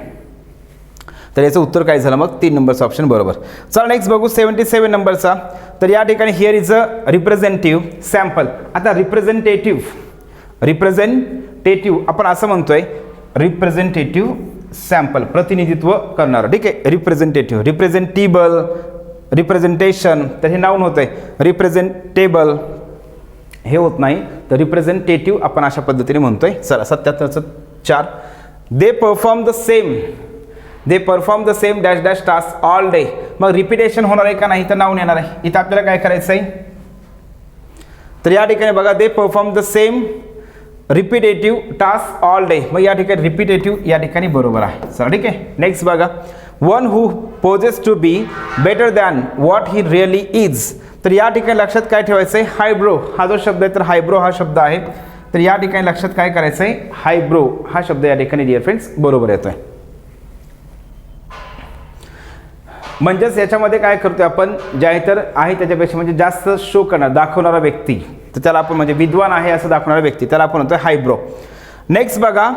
Speaker 1: तर याचं उत्तर काय झालं मग, 3 नंबरचं ऑप्शन बरोबर. चला नेक्स्ट बघू 77 नंबरचा. तर या ठिकाणी here is a representative sample. आता रिप्रेझेंटेटिव्ह आपण असं म्हणतोय, रिप्रेझेंटेटिव्ह सॅम्पल प्रतिनिधित्व करणारं. ठीक आहे, रिप्रेझेंटेटिव्ह, रिप्रेझेंटेबल, रिप्रेझेंटेशन तर हे नाऊन होतंय. रिप्रेझेंटेबल हे होत नाही, तर रिप्रेझेंटेटिव्ह आपण अशा पद्धतीने म्हणतोय. चला 77चं 4. They perform the same dash dash task all day. मग रिपिटेशन होणार आहे का नाही, तर नाऊन येणार आहे. इथं आपल्याला काय करायचं आहे, तर या ठिकाणी बघा, they perform the same repetitive task all day. मग या ठिकाणी रिपिटेटिव्ह या ठिकाणी बरोबर आहे. चला ठीक आहे, नेक्स्ट बघा, one who poses to be better than what he really is. तर या ठिकाणी लक्षात काय ठेवायचं आहे, हायब्रो हा जो शब्द आहे तर हायब्रो हा शब्द आहे. तर या ठिकाणी लक्षात काय करायचं आहे, हायब्रो हा शब्द या ठिकाणी डिअर फ्रेंड्स बरोबर येतोय. म्हणजेच याच्यामध्ये काय करतोय आपण, जे आहे तर आहे त्याच्यापेक्षा म्हणजे जास्त शो करणार, दाखवणारा व्यक्ती, तर त्याला आपण म्हणजे विद्वान आहे असं दाखवणारा व्यक्ती, त्याला आपण म्हणतोय हायब्रो. नेक्स्ट बघा,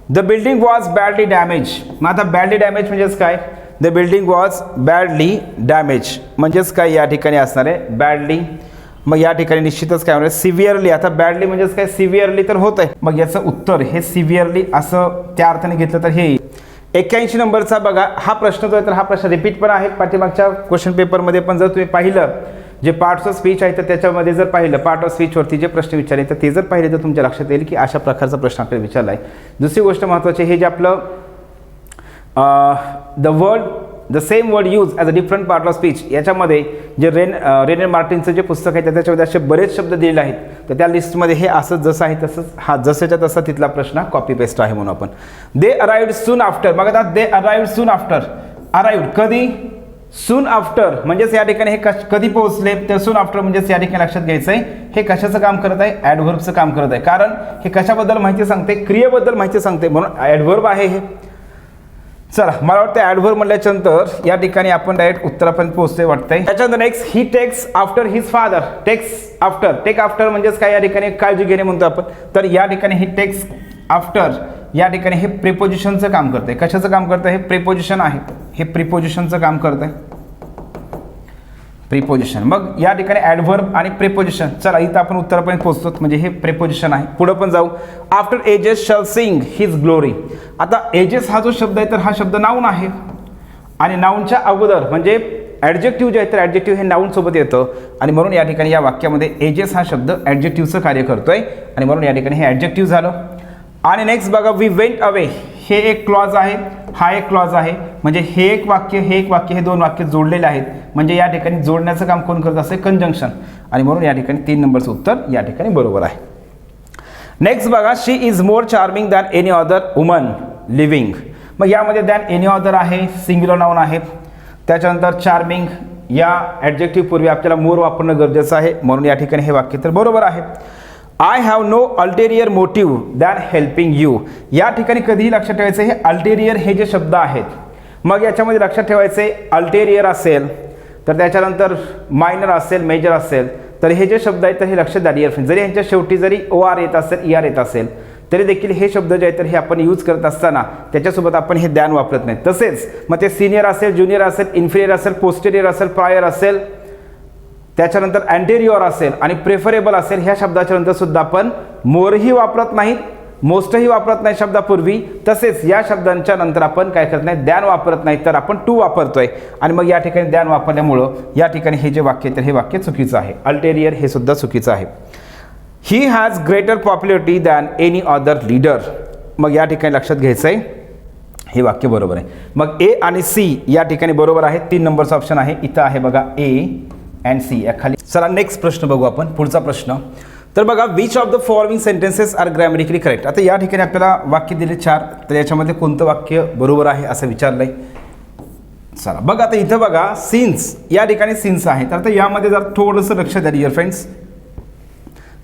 Speaker 1: the building was badly damage. मग आता बॅडली डॅमेज म्हणजेच काय, the building was badly damage म्हणजेच काय या ठिकाणी असणार आहे बॅडली. मग या ठिकाणी निश्चितच काय होणार, सिव्हिअरली. आता बॅडली म्हणजेच काय, सिव्हिअरली तर होत आहे. मग याचं उत्तर हे सिव्हिअरली असं त्या अर्थाने घेतलं तर हे. 81 नंबरचा बघा, हा प्रश्न जो आहे तर हा प्रश्न रिपीट पण आहे पाठीमागच्या क्वेश्चन पेपरमध्ये पण. जर तुम्ही पाहिलं जे पार्ट्स ऑफ स्पीच आहे तर त्याच्यामध्ये जर पाहिलं पार्ट ऑफ स्पीचवरती जे प्रश्न विचारले तर ते जर पाहिले तर तुमच्या लक्षात येईल की अशा प्रकारचा प्रश्न आपल्याला विचारला आहे. दुसरी गोष्ट महत्त्वाची, हे जे आपलं the same word use as a different part of speech, याच्यामध्ये जे रेनर मार्टिनचं जे पुस्तक आहे त्याच्यामध्ये असे बरेच शब्द दिलेले आहेत. तर त्या लिस्टमध्ये हे असंच जसं आहे तसंच हा जसंच्या तसा तिथला प्रश्न कॉपी पेस्ट आहे म्हणून आपण. दे अराइव्ड सून आफ्टर. बघा आता, दे अराइव्ड सून आफ्टर. अराइव्ड कधी, सून आफ्टर म्हणजेच या ठिकाणी हे कधी पोहोचले, तर सून आफ्टर म्हणजेच या ठिकाणी लक्षात घ्यायचं आहे हे कशाचं काम करत आहे, ॲडव्हर्बचं काम करत आहे. कारण हे कशाबद्दल माहिती सांगते, क्रियेबद्दल माहिती सांगते म्हणून ॲडव्हर्ब आहे हे. चला मला वाटतं ॲडव्हर्ब म्हटल्याच्यानंतर या ठिकाणी आपण डायरेक्ट उत्तरापर्यंत पोहोचतोय वाटतंय. त्याच्यानंतर next, he takes after his father. Takes after, take after म्हणजेच काय या ठिकाणी काळजी घेणे म्हणतो आपण. तर या ठिकाणी ही टेक्स आफ्टर या ठिकाणी हे प्रिपोजिशनचं काम करतंय. कशाचं काम करतंय, हे प्रिपोजिशन आहे, हे प्रिपोजिशनचं काम करतंय, प्रिपोजिशन. मग या ठिकाणी ॲडव्हर्ब आणि प्रिपोजिशन. चला इथं आपण उत्तरापर्यंत पोहोचतो, म्हणजे हे प्रिपोजिशन आहे. पुढं पण जाऊ, after ages shall sing his glory. आता एजेस हा जो शब्द आहे तर हा शब्द नाऊन आहे आणि नाऊनच्या अगोदर म्हणजे ॲडजेक्टिव्ह जे आहे तर ॲडजेक्टिव्ह हे नाऊन सोबत येतं आणि म्हणून या ठिकाणी या वाक्यामध्ये एजेस हा शब्द ॲडजेक्टिव्हचं कार्य करतोय आणि म्हणून या ठिकाणी हे ॲडजेक्टिव्ह झालं. आणि नेक्स्ट बघा, वी वेंट अवे हे एक क्लॉज आहे, हा एक क्लॉज आहे, म्हणजे हे एक वाक्य हे दोन वाक्य जोडलेले आहेत, म्हणजे या ठिकाणी जोडण्याचं काम कोण करत असते, कंजंक्शन, आणि म्हणून या ठिकाणी 3 नंबरचं उत्तर या ठिकाणी बरोबर आहे. नेक्स्ट बघा, she is more charming than any other woman living. मग यामध्ये दॅन एनी अदर आहे, सिंग्युलर नाउन आहे. त्याच्यानंतर चार्मिंग या ॲडजेक्टिव्ह पूर्वी आपल्याला मोर वापरणं गरजेचं आहे, म्हणून या ठिकाणी हे वाक्य तर बरोबर आहे. I have no ulterior motive than helping you. या ठिकाणी कधीही लक्षात ठेवायचं, हे अल्टेरियर हे जे शब्द आहेत, मग याच्यामध्ये लक्षात ठेवायचे अल्टेरियर असेल तर त्याच्यानंतर मायनर असेल, मेजर असेल, तर हे जे शब्द आहेत तर हे लक्षात द्या डिअर फ्रेंड्स. जरी यांच्या शेवटी जरी ओ आर येत असेल, ई आर येत असेल, तरी देखील हे शब्द जे आहेत तर हे आपण यूज करत असताना त्याच्यासोबत आपण हे द्यान वापरत नाही. तसेच मग ते सिनियर असेल, ज्युनियर असेल, इन्फिरियर असेल, पोस्टेरियर असेल, प्रायर असेल, त्याच्यानंतर अँटेरियर असेल आणि प्रेफरेबल असेल, ह्या शब्दाच्या नंतर सुद्धा आपण मोरही वापरत नाहीत, मोस्टही वापरत नाही शब्दापूर्वी. तसेच या शब्दांच्या नंतर आपण काय करत नाही, द्यान वापरत नाही, तर आपण टू वापरतोय, आणि मग या ठिकाणी द्यान वापरल्यामुळं या ठिकाणी हे जे वाक्य तर हे वाक्य चुकीचं आहे. अल्टेरियर हे सुद्धा चुकीचं आहे. He has greater popularity than any other leader. मग या ठिकाणी लक्षात घ्यायचं आहे, हे वाक्य बरोबर आहे. मग ए आणि सी या ठिकाणी बरोबर आहे. 3 नंबरचा ऑप्शन आहे, इथं आहे बघा ए अँड सी या खाली. चला नेक्स्ट प्रश्न बघू आपण, पुढचा प्रश्न. तर बघा, which of the following sentences are grammatically correct. आता या ठिकाणी आपल्याला वाक्य दिले 4, तर याच्यामध्ये कोणतं वाक्य बरोबर आहे असं विचारलंय. चला बघा, आता इथं बघा सिन्स, या ठिकाणी सिन्स आहे, तर आता यामध्ये जर थोडंसं लक्ष द्या डिअर फ्रेंड्स.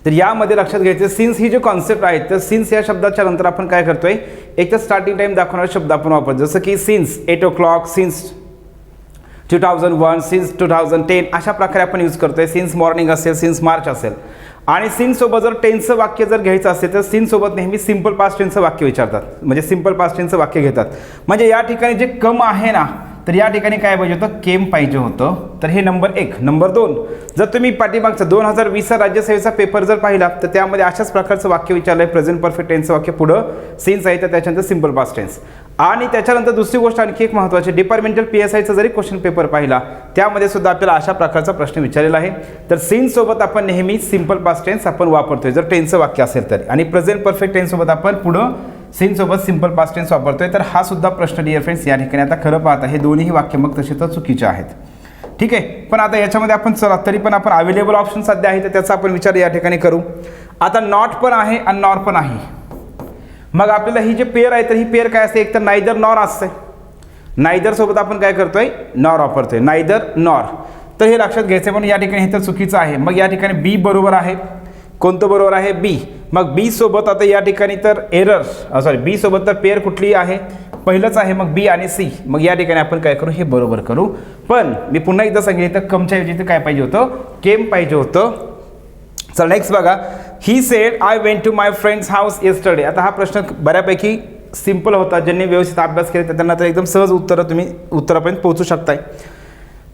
Speaker 1: तर यामध्ये लक्षात घ्यायचं, सिन्स ही जे कॉन्सेप्ट आहे, तर सिन्स या शब्दाच्या नंतर आपण काय करतोय, एक तर स्टार्टिंग टाइम दाखवणारा शब्द आपण वापरतो, जसं की सिन्स 8 o'clock, सिन्स 2001, सिन्स 2010, अशा प्रकारे आपण यूज करतोय. सिन्स मॉर्निंग असेल, सिन्स मार्च असेल. आणि सिन्स सोबत जर टेन्सचं वाक्य जर घ्यायचं असेल तर सिन्स सोबत नेहमी सिंपल पास्ट टेन्सचं वाक्य विचारतात, म्हणजे सिंपल पास्ट टेन्सचं वाक्य घेतात. म्हणजे या ठिकाणी जे कम आहे ना, तर या ठिकाणी काय पाहिजे होतं, केम पाहिजे होतं. तर हे नंबर 1. नंबर 2, जर तुम्ही पाठीमागचा 2020चा राज्यसेवेचा पेपर जर पाहिला तर त्यामध्ये अशाच प्रकारचं वाक्य विचारलंय, प्रेझेंट परफेक्ट टेन्सचं वाक्य, पुढं सिन्स आहे तर त्याच्यानंतर सिंपल पास्ट टेन्स. आणि त्याच्यानंतर दुसरी गोष्ट आणखी एक महत्त्वाची, डिपार्टमेंटल PSIचा जरी क्वेश्चन पेपर पाहिला त्यामध्ये सुद्धा आपल्याला अशा प्रकारचा प्रश्न विचारलेला आहे. तर सिन्स सोबत आपण नेहमी सिंपल पास्ट टेन्स आपण वापरतोय जर टेन्सचं वाक्य असेल तरी, आणि प्रेझेंट परफेक्ट टेन्स सोबत आपण पुढं सिन्स सोबत सिंपल पास्ट टेन्स वापरतोय. तर हा सुद्धा प्रश्न डिअर फ्रेंड्स या ठिकाणी आता खरं पाहता हे दोन्ही वाक्य मग तसे तर चुकीचे आहेत. ठीक आहे, पण आता याच्यामध्ये आपण चला तरी पण आपण अवेलेबल ऑप्शन सध्या आहे तर त्याचा आपण विचार या ठिकाणी करू. आता नॉट पण आहे आणि नॉर पण आहे. मग आपल्याला ही जे पेअर आहे तर ही पेअर काय असते, एक तर नायदर नॉर असते. नायदर सोबत आपण काय करतोय, नॉर वापरतोय, नायदर नॉर. तर हे लक्षात घ्यायचं, पण या ठिकाणी हे तर चुकीचं आहे. मग या ठिकाणी बी बरोबर आहे. कोणतं बरोबर आहे, बी. मग बी सोबत आता या ठिकाणी तर बी सोबत तर पेअर कुठली आहे, पहिलंच आहे, मग बी आणि सी. मग या ठिकाणी आपण काय करू, हे बरोबर करू. पण मी पुन्हा एकदा सांगितलं तर कमच्या ऐवजी काय पाहिजे होतं, केम पाहिजे होतं. चल नेक्स्ट बघा, he said I went to my friends house yesterday. आता हा प्रश्न बऱ्यापैकी सिंपल होता, ज्यांनी व्यवस्थित अभ्यास केले तर त्यांना तर एकदम सहज तुम्ही उत्तरापर्यंत पोहोचू शकताय.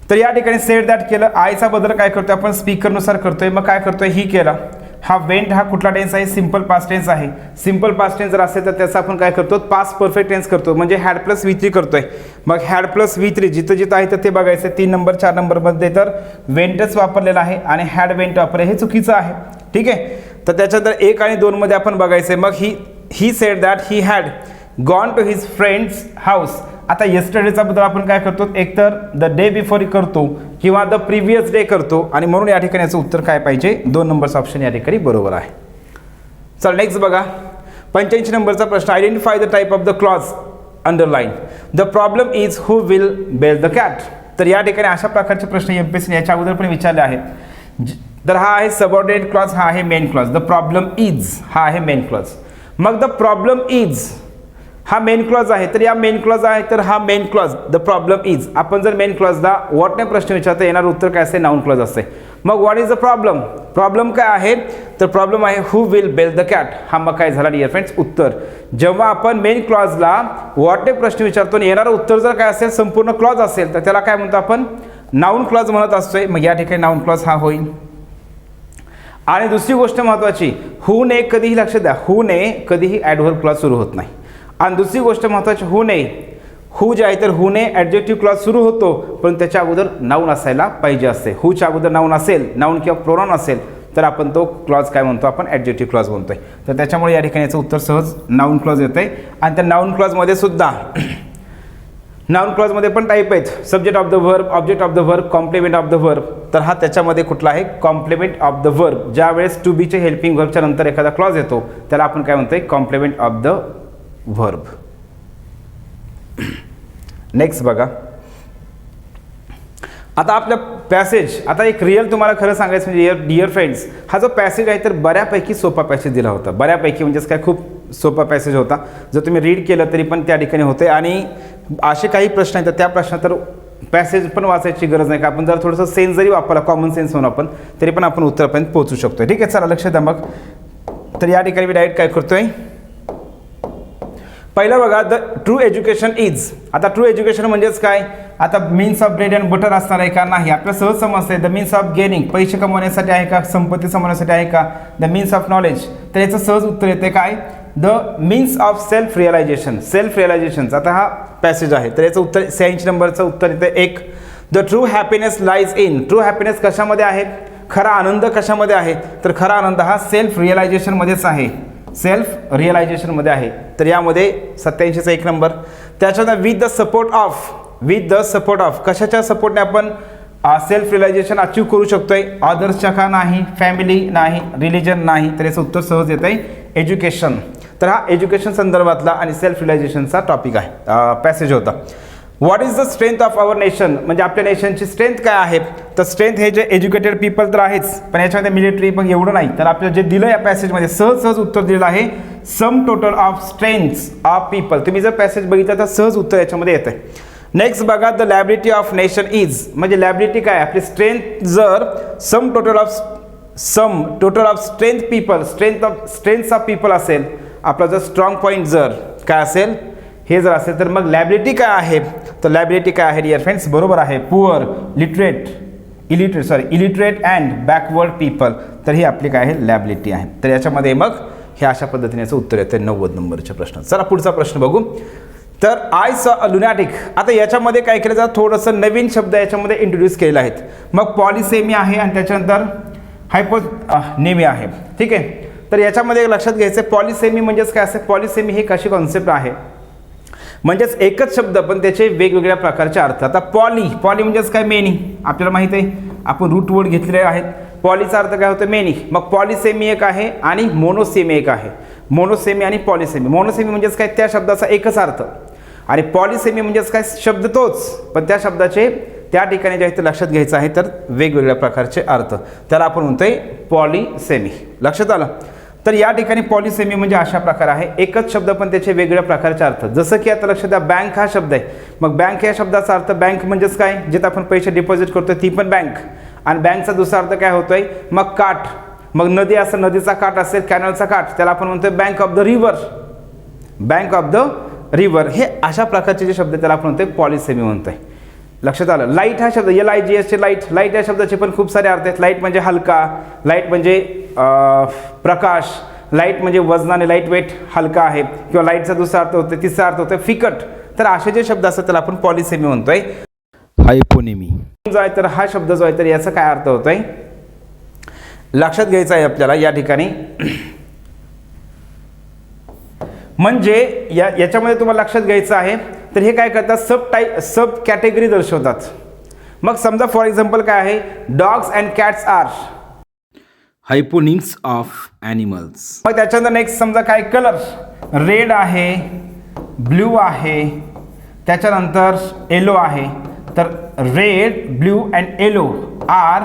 Speaker 1: तर या ठिकाणी सेड दॅट केलं, आयचा बदल काय करतोय आपण स्पीकरनुसार करतोय. मग काय करतोय, ही केला. हा वेंट हा कुठला टेन्स आहे, सिंपल पास्ट टेन्स आहे. सिंपल पास्ट टेन्स जर असेल तर त्याचा आपण काय करतो, पास्ट परफेक्ट टेन्स करतो, म्हणजे हॅड प्लस V3 करतोय. मग हॅड प्लस V3 जिथं जिथं आहे तर ते बघायचं. 3 नंबर 4 नंबरमध्ये तर वेंटच वापरलेला आहे आणि हॅड वेंट वापरले, हे चुकीचं आहे. ठीक आहे, तर त्याच्यानंतर 1 आणि 2 मध्ये आपण बघायचं. मग he said that he had gone to his friends house. आता येस्टरडेचा बद्दल आपण काय करतो, एकतर द डे बिफोर करतो किंवा द प्रिव्हियस डे करतो, आणि म्हणून या ठिकाणी याचं उत्तर काय पाहिजे, 2 नंबरचा ऑप्शन या ठिकाणी बरोबर आहे. चल नेक्स्ट बघा, 85 नंबरचा प्रश्न. Identify the type of the clause underline. The problem is who will bell the cat. तर या ठिकाणी अशा प्रकारचे प्रश्न MPSC याच्या अगोदर पण विचारले आहेत. तर हा आहे सबऑर्डिनेट क्लॉज, हा आहे main clause. The problem is हा आहे मेन क्लॉज. मग द प्रॉब्लेम इज हा मेन क्लॉज आहे, तर या मेन क्लॉज आहे तर हा main clause the problem is. आपण जर मेन क्लॉजला व्हॉटने प्रश्न विचारता येणार उत्तर काय असते, नाऊन क्लॉज असते. मग what is the problem, problem काय आहे, तर प्रॉब्लेम आहे who will bell the cat. हा मग काय झाला डिअर फ्रेंड्स उत्तर. जेव्हा आपण मेन क्लॉजला व्हॉटने प्रश्न विचारतो आणि येणारं उत्तर जर काय असेल, संपूर्ण क्लॉज असेल, तर त्याला काय म्हणतो आपण, नाऊन क्लॉज म्हणत असतोय. मग या ठिकाणी नाऊन क्लॉज हा होईल. आणि दुसरी गोष्ट महत्त्वाची, हू ने कधीही लक्षात द्या, हू ने कधीही ॲडव्हर्ब क्लॉज सुरू होत नाही. आणि दुसरी गोष्ट महत्त्वाची, हू जे आहे तर हूने ॲडजेक्टिव्ह क्लॉज सुरू होतो, पण त्याच्या अगोदर नाऊन असायला पाहिजे असते. हूच्या अगोदर नाऊन असेल, नाऊन किंवा प्रोनाऊन असेल, तर आपण तो क्लॉज काय म्हणतो, आपण ॲडजेक्टिव्ह क्लॉज म्हणतोय. तर त्याच्यामुळे या ठिकाणी याचं उत्तर सहज नाऊन क्लॉज येतं आहे. आणि त्या नाऊन क्लॉजमध्ये सुद्धा नाऊन क्लॉजमध्ये पण टाईप आहेत, subject of the verb, object of the verb, complement of the verb. तर हा त्याच्यामध्ये कुठला आहे, कॉम्प्लिमेंट ऑफ द व्हर्ब. ज्या वेळेस टू बीचे हेल्पिंग व्हर्बच्या नंतर एखादा क्लॉज येतो त्याला आपण काय म्हणतोय, complement of the verb. Next बघा, आता आपल्या पॅसेज, आता एक रिअल तुम्हाला खरं सांगायचं म्हणजे डिअर फ्रेंड्स, हा जो पॅसेज आहे तर बऱ्यापैकी सोपा पॅसेज दिला होता. बऱ्यापैकी म्हणजेच काय, खूप सोपा पॅसेज होता. जर तुम्ही रीड केलं तरी पण त्या ठिकाणी होते. आणि असे काही प्रश्न आहेत तर त्या प्रश्नात तर पॅसेज पण वाचायची गरज नाही, का आपण जर थोडंसं सेन्स जरी वापरला, कॉमन सेन्स म्हणून आपण, तरी पण आपण उत्तरापर्यंत पोहोचू शकतो. ठीक आहे, चला लक्षात द्या. मग तर या ठिकाणी मी डायरेक्ट काय करतोय, पहिलं बघा, द ट्रू एज्युकेशन इज. आता ट्रू एज्युकेशन म्हणजेच काय, आता means of bread and butter असणार आहे का, नाही. आपल्याला सहज समजतंय, द मीन्स ऑफ गेनिंग, पैसे कमवण्यासाठी आहे का, संपत्ती कमवण्यासाठी आहे का, द मीन्स ऑफ नॉलेज. तर याचं सहज उत्तर येते काय, the means of self realisation. Self रिअलायझेशनचा आता हा पॅसेज आहे, तर याचं उत्तर 86 नंबरचं उत्तर येते 1. The true happiness lies in. True happiness कशामध्ये आहे, खरा आनंद कशामध्ये आहे, तर खरा आनंद हा सेल्फ रिअलायझेशनमध्येच आहे, सेल्फ रिअलायझेशनमध्ये आहे. तर यामध्ये 87चा 1 नंबर. त्याच्यानंतर with the support of. With the support of, कशाच्या सपोर्टने आपण सेल्फ रिअलायझेशन अचीव करू शकतोय, अदर्सच्या का नाही, फॅमिली नाही, रिलिजन नाही. तर याचं उत्तर सहज येत आहे एज्युकेशन. तर हा एज्युकेशन संदर्भातला आणि सेल्फ रिअलायझेशनचा टॉपिक आहे, पॅसेज होता. What is the strength of our nation, म्हणजे आपल्या नेशनची स्ट्रेंथ काय आहे, तर स्ट्रेंथ हे जे एज्युकेटेड पीपल तर आहेच, पण याच्यामध्ये मिलिटरी पण एवढं नाही. तर आपल्याला जे दिलं या पॅसेजमध्ये सहज सहज उत्तर दिलेलं आहे, sum total of strengths of people. तुम्ही जर पॅसेज बघितलं तर सहज उत्तर याच्यामध्ये येतं आहे. नेक्स्ट बघा, the liability of nation is, म्हणजे लॅबिलिटी काय, आपली स्ट्रेंथ जर sum total of strength people, strengths of people असेल, आपला जर स्ट्रॉंग पॉईंट जर काय असेल, हे जर असेल, तर मग लॅबिलिटी काय आहे, तर लॅबिलिटी काय आहे डिअर फ्रेंड्स, बरोबर आहे, poor, illiterate and backward people. तर ही आपली काय आहे, लॅबिलिटी आहे. तर याच्यामध्ये मग हे अशा पद्धतीने याचं उत्तर येतं 90 नंबरच्या प्रश्न. चला पुढचा प्रश्न बघू. तर आय सॉ अ लुनॅटिक. आता याच्यामध्ये काय केलं जातं, थोडंसं नवीन शब्द याच्यामध्ये इंट्रोड्यूस केलेले आहेत. मग पॉलिसेमी आहे आणि त्याच्यानंतर हायपोनेमी आहे. ठीक आहे, तर याच्यामध्ये लक्षात घ्यायचं, पॉलिसेमी म्हणजेच काय असेल, पॉलिसेमी ही कशी कॉन्सेप्ट आहे, म्हणजेच एकच शब्द पण त्याचे वेगवेगळ्या प्रकारचे अर्थ. आता पॉली म्हणजेच काय, मेनी. आपल्याला माहिती आहे, आपण रूट वर्ड घेतलेले आहेत. पॉलीचा अर्थ काय होतं, मेनी. मग पॉलिसेमी एक आहे आणि मोनोसेमी एक आहे. मोनोसेमी आणि पॉलिसेमी. मोनोसेमी म्हणजेच काय, त्या शब्दाचा एकच अर्थ, आणि पॉलिसेमी म्हणजेच काय, शब्द तोच पण त्या शब्दाचे त्या ठिकाणी जे आहे ते लक्षात घ्यायचं आहे, तर वेगवेगळ्या प्रकारचे अर्थ, त्याला आपण म्हणतोय पॉलिसेमी. लक्षात आलं. तर या ठिकाणी पॉलिसेमी म्हणजे अशा प्रकार आहे, एकच शब्द पण त्याचे वेगवेगळ्या प्रकारचे अर्थ. जसं की आता लक्षात द्या, बँक हा शब्द आहे. मग बँक या शब्दाचा अर्थ, बँक म्हणजेच काय, जिथे आपण पैसे डिपॉझिट करतो ती पण बँक. आणि बँकचा दुसरा अर्थ काय होतोय, मग काठ. मग नदी असेल, नदीचा काठ असेल, कॅनलचा काठ, त्याला आपण म्हणतोय bank of the river. Bank of the river. हे अशा प्रकारचे जे शब्द त्याला आपण म्हणतोय पॉलिसेमी म्हणतोय. लक्षात आलं. लाईट हा शब्द, LIGH लाईट. लाईट या शब्दाचे पण खूप सारे अर्थ आहेत. लाईट म्हणजे हलका, लाईट म्हणजे प्रकाश, लाईट म्हणजे वजनाने लाईट वेट, हलका आहे. किंवा लाईटचा दुसरा अर्थ होतो, तिसरा अर्थ होतो फिकट. तर असे जे शब्द असतात त्याला आपण पॉलिसेमी म्हणतोय. हायपोनेमी जो आहे तर हा शब्द जो आहे तर याचा काय अर्थ होतोय, लक्षात घ्यायचं आहे आपल्याला या ठिकाणी. म्हणजे याच्यामध्ये तुम्हाला लक्षात घ्यायचं आहे, तर हे काय करतात, सब कॅटेगरी दर्शवतात. मग समजा फॉर एक्झाम्पल काय आहे, dogs and cats are hyponyms of animals. मग त्याच्यानंतर नेक्स्ट समजा काय, कलर रेड आहे, ब्ल्यू आहे, त्याच्यानंतर येलो आहे. तर red, blue and yellow are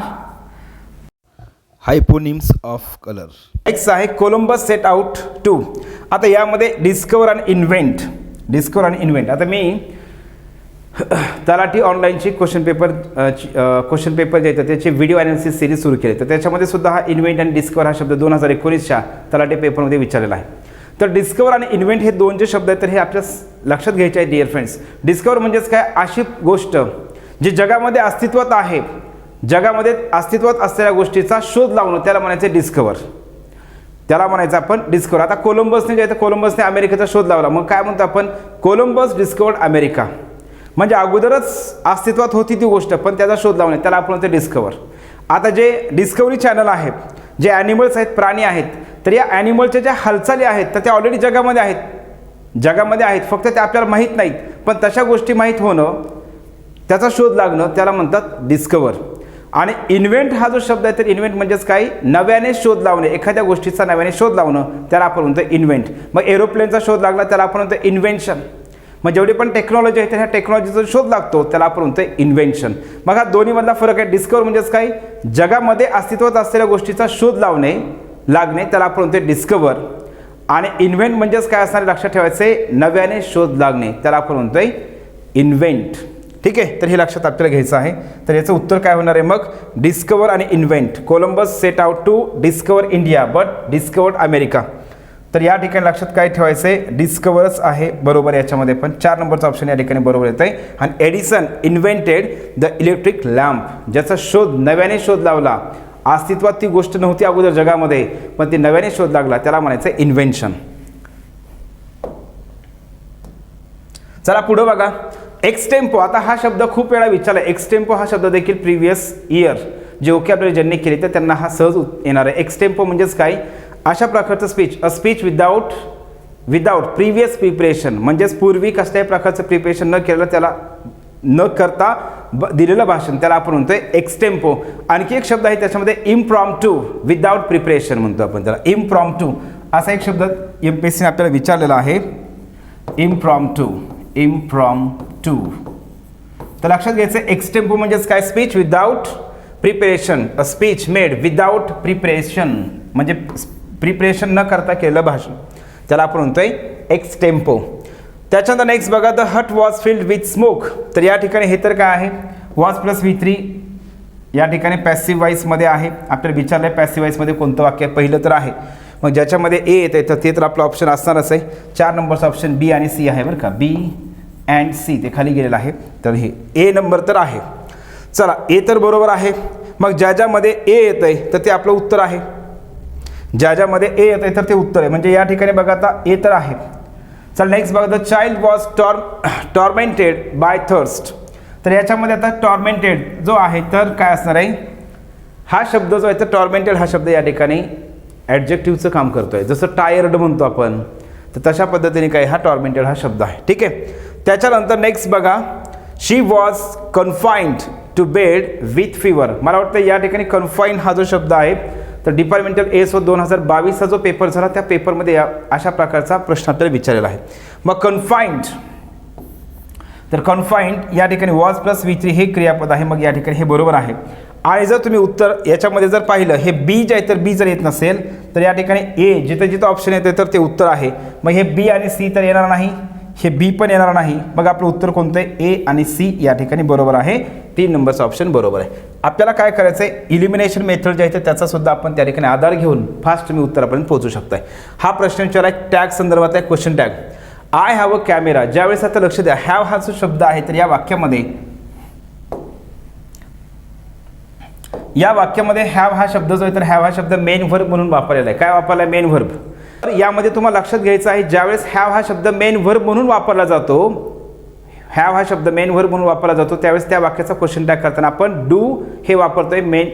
Speaker 1: hyponyms of colour. Next आहे कोलंबस सेट आउट टू. आता यामध्ये डिस्कवर आणि इन्व्हेंट. आता मी तलाठी ऑनलाईनची क्वेश्चन पेपर जे येतं त्याचे व्हिडिओ ॲनालिसिस सिरीज सुरू केली. तर त्याच्यामध्ये सुद्धा हा इन्व्हेंट आणि डिस्कवर हा शब्द 2019च्या तलाठी पेपरमध्ये विचारलेला आहे. तर डिस्कवर आणि इन्व्हेंट हे दोन जे शब्द आहेत तर हे आपल्या लक्षात घ्यायचे आहे डिअर फ्रेंड्स. डिस्कवर म्हणजेच काय, अशी गोष्ट जी जगामध्ये अस्तित्वात आहे, जगामध्ये अस्तित्वात असलेल्या गोष्टीचा शोध लावणं, त्याला म्हणायचं डिस्कवर. त्याला म्हणायचं आपण डिस्कवर. आता कोलंबसने जे आहे कोलंबसने अमेरिकेचा शोध लावला. मग काय म्हणतो आपण, कोलंबस डिस्कवर्ड अमेरिका. म्हणजे अगोदरच अस्तित्वात होती ती गोष्ट पण त्याचा शोध लावणे, त्याला आपण म्हणतो डिस्कवर. आता जे डिस्कवरी चॅनल आहे जे ॲनिमल्स आहेत, प्राणी आहेत, तर या ॲनिमलच्या ज्या हालचाली आहेत तर त्या ऑलरेडी जगामध्ये आहेत, फक्त ते आपल्याला माहीत नाहीत. पण तशा गोष्टी माहीत होणं, त्याचा शोध लागणं, त्याला म्हणतात डिस्कवर. आणि इन्व्हेंट हा जो शब्द आहे तर इन्व्हेंट म्हणजेच काय, नव्याने शोध लावणे, एखाद्या गोष्टीचा नव्याने शोध लावणं, त्याला आपण म्हणतो इन्व्हेंट. मग एरोप्लेनचा शोध लागला त्याला आपण म्हणतो इन्व्हेन्शन. मग जेवढी पण टेक्नॉलॉजी आहे तर ह्या टेक्नॉलॉजीचा शोध लागतो त्याला आपण म्हणतो इन्व्हेन्शन. मग हा दोन्हीमधला फरक आहे. डिस्कवर म्हणजेच काय, जगामध्ये अस्तित्वात असलेल्या गोष्टीचा शोध लागणे त्याला आपण म्हणतो डिस्कवर. आणि इन्व्हेंट म्हणजेच काय असणार लक्षात ठेवायचे, नव्याने शोध लागणे, त्याला आपण म्हणतोय इन्व्हेंट. ठीक आहे, तर हे लक्षात आपल्याला घ्यायचं आहे. तर याचं उत्तर काय होणार आहे मग, डिस्कवर आणि invent. Columbus set out to discover India but discovered America. तर या ठिकाणी लक्षात काय ठेवायचं आहे, डिस्कवरच आहे बरोबर याच्यामध्ये पण. 4 नंबरचा ऑप्शन या ठिकाणी बरोबर येत आहे. आणि Edison invented the electric lamp, ज्याचा नव्याने शोध लावला, अस्तित्वात ती गोष्ट नव्हती अगोदर जगामध्ये पण ती नव्याने शोध लागला, त्याला म्हणायचं इन्व्हेन्शन. चला पुढे बघा, एक्सटेम्पो. आता हा शब्द खूप वेळा विचारला. एक्सटेम्पो हा शब्द देखील प्रिव्हियस इयर जे ओके आपल्याला ज्यांनी केले तर त्यांना हा सहज येणार आहे. एक्सटेम्पो म्हणजेच काय, अशा प्रकारचं speech, a speech without previous preparation, म्हणजेच पूर्वी कसल्याही प्रकारचं प्रिपरेशन न केलेलं, त्याला न करता दिलेलं भाषण, त्याला आपण म्हणतोय एक्सटेम्पो. आणखी एक शब्द आहे त्याच्यामध्ये इम्प्रॉम्प्टू, विदाउट प्रिपरेशन म्हणतो आपण त्याला इम्प्रॉम्प्टू. असा एक शब्द MPSCने आपल्याला विचारलेला आहे, इम्प्रॉम्प्टू. तर लक्षात घ्यायचं, एक्सटेम्पो म्हणजेच काय, speech without preparation, a speech made without preparation, म्हणजे प्रिपरेशन न करता केलेलं भाषण, त्याला आपण म्हणतोय एक्सटेम्पो. त्याच्यानंतर नेक्स्ट बघा, the hut was filled with smoke. तर या ठिकाणी हे तर काय आहे, वॉज प्लस V3 या ठिकाणी पॅसिव्ह वाईसमध्ये आहे. आपल्याला विचारलं आहे पॅसिव्ह वाईसमध्ये कोणतं वाक्य पहिलं तर आहे. मग ज्याच्यामध्ये ए येतं तर ते तर आपलं ऑप्शन असणारच आहे. 4 नंबरचा ऑप्शन B आणि C आहे बरं का, B अँड C ते खाली गेलेलं आहे. तर हे ए नंबर तर आहे. चला, ए तर बरोबर आहे. मग ज्यामध्ये ए येतं आहे तर ते आपलं उत्तर आहे. ज्यामध्ये ए येतं आहे तर ते उत्तर आहे. म्हणजे या ठिकाणी बघा आता ए तर आहे. चल नेक्स्ट बघा, the child was tormented by thirst. तर याच्यामध्ये आता टॉर्मेंटेड जो आहे तर काय असणार आहे, हा शब्द जो आहे तर टॉर्मेंटेड हा शब्द या ठिकाणी ॲडजेक्टिव्हचं काम करतोय. जसं टायर्ड म्हणतो आपण, तर तशा पद्धतीने काय, हा टॉर्मेंटेड हा शब्द आहे. ठीक आहे. त्याच्यानंतर नेक्स्ट बघा, she was confined to bed with fever. मला वाटतं या ठिकाणी कन्फाईन हा जो शब्द आहे तर डिपार्टमेंटल ASO 2022चा जो पेपर झाला त्या पेपरमध्ये अशा प्रकारचा प्रश्न आपल्याला विचारलेला आहे. मग कन्फाइंड, तर कन्फाइंड या ठिकाणी वॉज प्लस V3 हे क्रियापद आहे. मग या ठिकाणी हे बरोबर आहे. आणि जर तुम्ही उत्तर याच्यामध्ये जर पाहिलं, हे बी जे आहे तर बी जर येत नसेल तर या ठिकाणी ए जिथं जिथं ऑप्शन येते तर ते उत्तर आहे. मग हे बी आणि सी तर येणार नाही, हे बी पण येणार नाही. मग आपलं उत्तर कोणतं आहे, ए आणि सी या ठिकाणी बरोबर आहे. 3 नंबरचा ऑप्शन बरोबर आहे. आपल्याला काय करायचं आहे, इलिमिनेशन मेथड जे आहे त्याचा सुद्धा आपण त्या ठिकाणी आधार घेऊन फास्ट तुम्ही उत्तरापर्यंत पोहोचू शकताय. हा प्रश्न विचार आहे टॅग संदर्भात आहे, question tag. I have a camera. ज्यावेळेस आता लक्ष द्या, हॅव हा जो शब्द आहे तर या वाक्यामध्ये हॅव हा शब्द जो आहे तर हॅव हा शब्द मेन व्हर्ब म्हणून वापरलेला आहे. काय वापरला आहे, मेन व्हर्ब. तर यामध्ये तुम्हाला लक्षात घ्यायचं आहे, ज्यावेळेस हॅव हा शब्द मेन व्हर्ब म्हणून वापरला जातो, हॅव हा शब्द मेन व्हर्ब म्हणून वापरला जातो, त्यावेळेस त्या वाक्याचा क्वेश्चन टॅग करताना आपण डू हे वापरतोय. मेन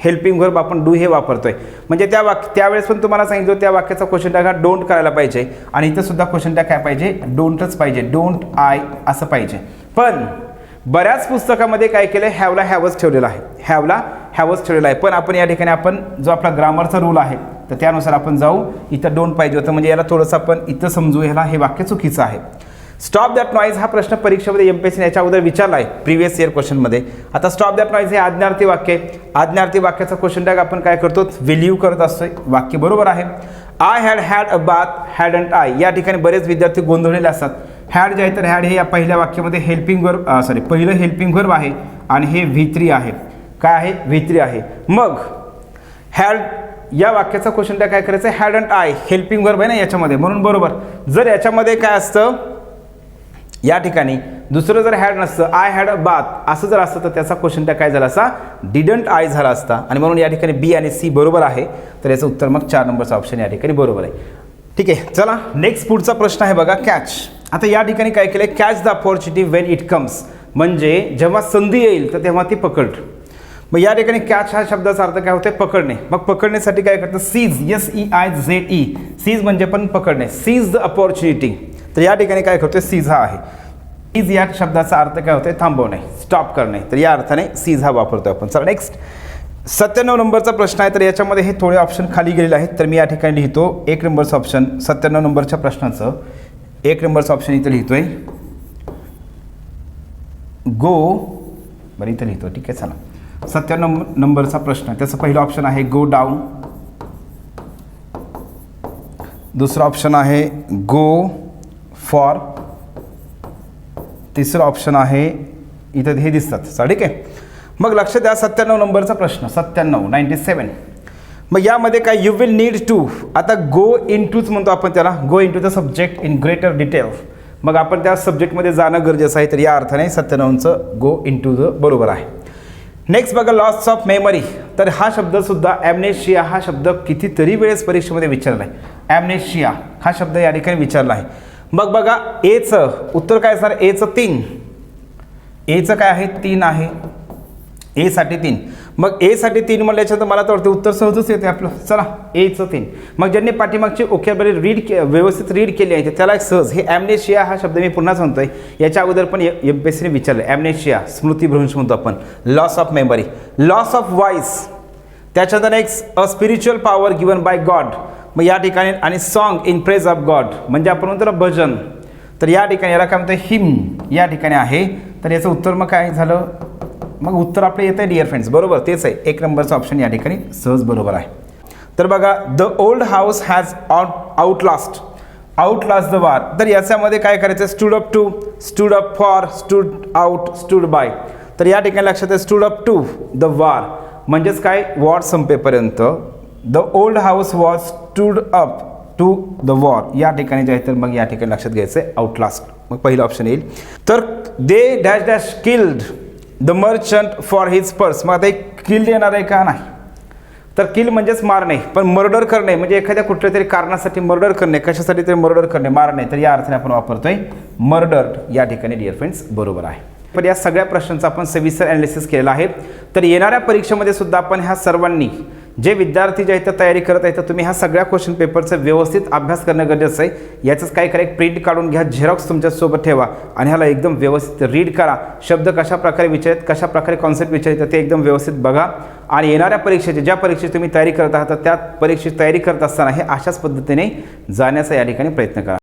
Speaker 1: हेल्पिंग व्हर्ब आपण डू हे वापरतोय. म्हणजे त्यावेळेस पण तुम्हाला सांगितलं त्या वाक्याचा क्वेश्चन टॅग हा डोंट करायला पाहिजे. आणि इथं सुद्धा क्वेश्चन टॅग काय पाहिजे, डोंटच पाहिजे, डोंट आय असं पाहिजे. पण बऱ्याच पुस्तकामध्ये काय केलं, हॅवला हॅवच ठेवलेला आहे, हॅवला हॅवच ठेवलेला आहे. पण आपण या ठिकाणी आपण जो आपला ग्रामरचा रूल आहे तर त्यानुसार आपण जाऊ. इथं डोंट पाहिजे होतं, म्हणजे याला थोडंसं आपण इथं समजू, ह्याला हे वाक्य चुकीचं आहे. स्टॉप दॅट नॉईज हा प्रश्न परीक्षेमध्ये MPSCने याच्या अगोदर विचारला आहे प्रिव्हियस इयर क्वेश्चनमध्ये. आता स्टॉप दॅट नॉईज हे आज्ञार्थी वाक्य आहे. आज्ञार्थी वाक्याचा क्वेश्चन टॅग आपण काय करतो, विल यू करत असतोय. वाक्य बरोबर आहे. I had a bath, hadn't I. या ठिकाणी बरेच विद्यार्थी गोंधळलेले असतात. हॅड जे आहे तर हॅड हे या पहिल्या वाक्यामध्ये हेल्पिंग वर्ब पहिलं हेल्पिंग वर्ब आहे आणि हे V3 आहे. काय आहे, V3 आहे. मग हॅड या वाक्याचा क्वेश्चन टॅग काय करायचं, हॅडंट आय हेल्पिंग वर्ब आहे ना याच्यामध्ये, म्हणून बरोबर. जर याच्यामध्ये काय असतं, या ठिकाणी दुसरं जर हॅड नसतं, आय हॅड अ बाथ असं जर असतं तर त्याचा क्वेश्चन टॅग काय झाला असता, डिडंट आय झाला असता. आणि म्हणून या ठिकाणी बी आणि सी बरोबर आहे. तर याचं उत्तर मग 4 नंबरचा ऑप्शन या ठिकाणी बरोबर आहे. ठीक आहे. चला नेक्स्ट पुढचा प्रश्न आहे बघा, कॅच. आता या ठिकाणी काय केलं, catch the opportunity Wien it comes, म्हणजे जेव्हा संधी येईल तर तेव्हा ती पकड. मग या ठिकाणी कॅच हा शब्दाचा अर्थ काय होते, पकडणे. मग पकडण्यासाठी काय करतं, सीज, SEIZE, सीज म्हणजे पण पकडणे, सीज द अपॉर्च्युनिटी. तर या ठिकाणी काय करतोय, सीज हा आहे. सीज या शब्दाचा अर्थ काय होते, थांबवणे, स्टॉप करणे. तर या अर्थाने सीज हा वापरतोय आपण. चला नेक्स्ट 97 नंबरचा प्रश्न आहे. तर याच्यामध्ये हे थोडे ऑप्शन खाली गेलेले आहेत. तर मी या ठिकाणी लिहितो 1 नंबरचं ऑप्शन, 97 नंबरच्या प्रश्नाचं 1 नंबरचं ऑप्शन इथं लिहितोय, गो, बरं इथं लिहितो, ठीक आहे. चला 97 नंबरचा प्रश्न, त्याचं पहिलं ऑप्शन आहे गो डाऊन, दुसरं ऑप्शन आहे गो फॉर, तिसरं ऑप्शन आहे इथं हे दिसतात, ठीक आहे. मग लक्ष द्या 97 नंबरचा प्रश्न, 97. मग यामध्ये काय, यू विल नीड टू, आता गो इन टूच म्हणतो आपण त्याला, go in to the subject in greater detail. मग आपण त्या सब्जेक्टमध्ये जाणं गरजेचं आहे. तर या अर्थाने 97चं गो इन टू द बरोबर आहे. नेक्स्ट बघा, लॉस ऑफ मेमरी. तर हा शब्दसुद्धा ॲमनेशिया हा शब्द कितीतरी वेळेस परीक्षेमध्ये विचारला आहे. ॲमनेशिया हा शब्द या ठिकाणी विचारला आहे. मग बघा एचं उत्तर काय असणार, एचं 3, एचं काय आहे 3 आहे, एसाठी 3. मग एसाठी 3 म्हणल्याच्यानंतर मला तर वाटतं उत्तर सहजच येते आपलं. चला एचं 3. मग ज्यांनी पाठीमागची ओकॅब्युलरी व्यवस्थित रीड केली आहे त्याला एक सहज, हे ॲमनेशिया हा शब्द मी पुन्हा सांगतोय, याच्या अगोदर पण MPSCने विचारलं. ॲमनेशिया स्मृतिभ्रंश म्हणतो आपण, loss of memory, loss of voice, त्याच्यानंतर एक a spiritual power given by God. मग या ठिकाणी आणि song in praise of God म्हणजे आपण म्हणतो ना भजन. तर या ठिकाणी याला काय म्हणतो, हिम या ठिकाणी आहे. तर याचं उत्तर मग काय झालं, मग उत्तर आपलं येतं आहे डिअर फ्रेंड्स, बरोबर तेच आहे. 1 नंबरचं ऑप्शन या ठिकाणी सहज बरोबर आहे. तर बघा, the old house has outlast the war. तर याच्यामध्ये काय करायचं, stood up to, stood up for, stood out, stood by. तर या ठिकाणी लक्षात आहे stood up to the war म्हणजेच काय, वॉर संपेपर्यंत. The old house was stood up to the war या ठिकाणी जे आहे तर मग या ठिकाणी लक्षात घ्यायचं आहे आउटलास्ट. मग पहिलं ऑप्शन येईल. तर they dash dash killed the merchant for his purse. मग आता एक किल्ड येणार आहे का, नाही. तर किल म्हणजेच मारणे, पण मर्डर करणे म्हणजे एखाद्या कुठल्या तरी कारणासाठी मर्डर करणे, कशासाठी तरी मर्डर करणे, मारणे. तर या अर्थाने आपण वापरतोय मर्डर या ठिकाणी डिअर फ्रेंड्स बरोबर आहे. पण या सगळ्या प्रश्नांचा आपण सविस्तर ॲनालिसिस केलेला आहे. तर येणाऱ्या परीक्षेमध्ये सुद्धा आपण ह्या सर्वांनी जे विद्यार्थी जे आहेत तयारी करत आहेत, तर तुम्ही ह्या सगळ्या क्वेश्चन पेपरचा व्यवस्थित अभ्यास करणं गरजेचं आहे. याचंच काय करा, एक प्रिंट काढून घ्या, झेरॉक्स तुमच्यासोबत ठेवा आणि ह्याला एकदम व्यवस्थित रीड करा. शब्द कशा प्रकारे विचारित, कशा प्रकारे कॉन्सेप्ट विचारित ते एकदम व्यवस्थित बघा. आणि येणाऱ्या परीक्षेची, ज्या परीक्षेची तुम्ही तयारी करत आहात त्या परीक्षेची तयारी करत असताना हे अशाच पद्धतीने जाण्याचा या ठिकाणी प्रयत्न करा.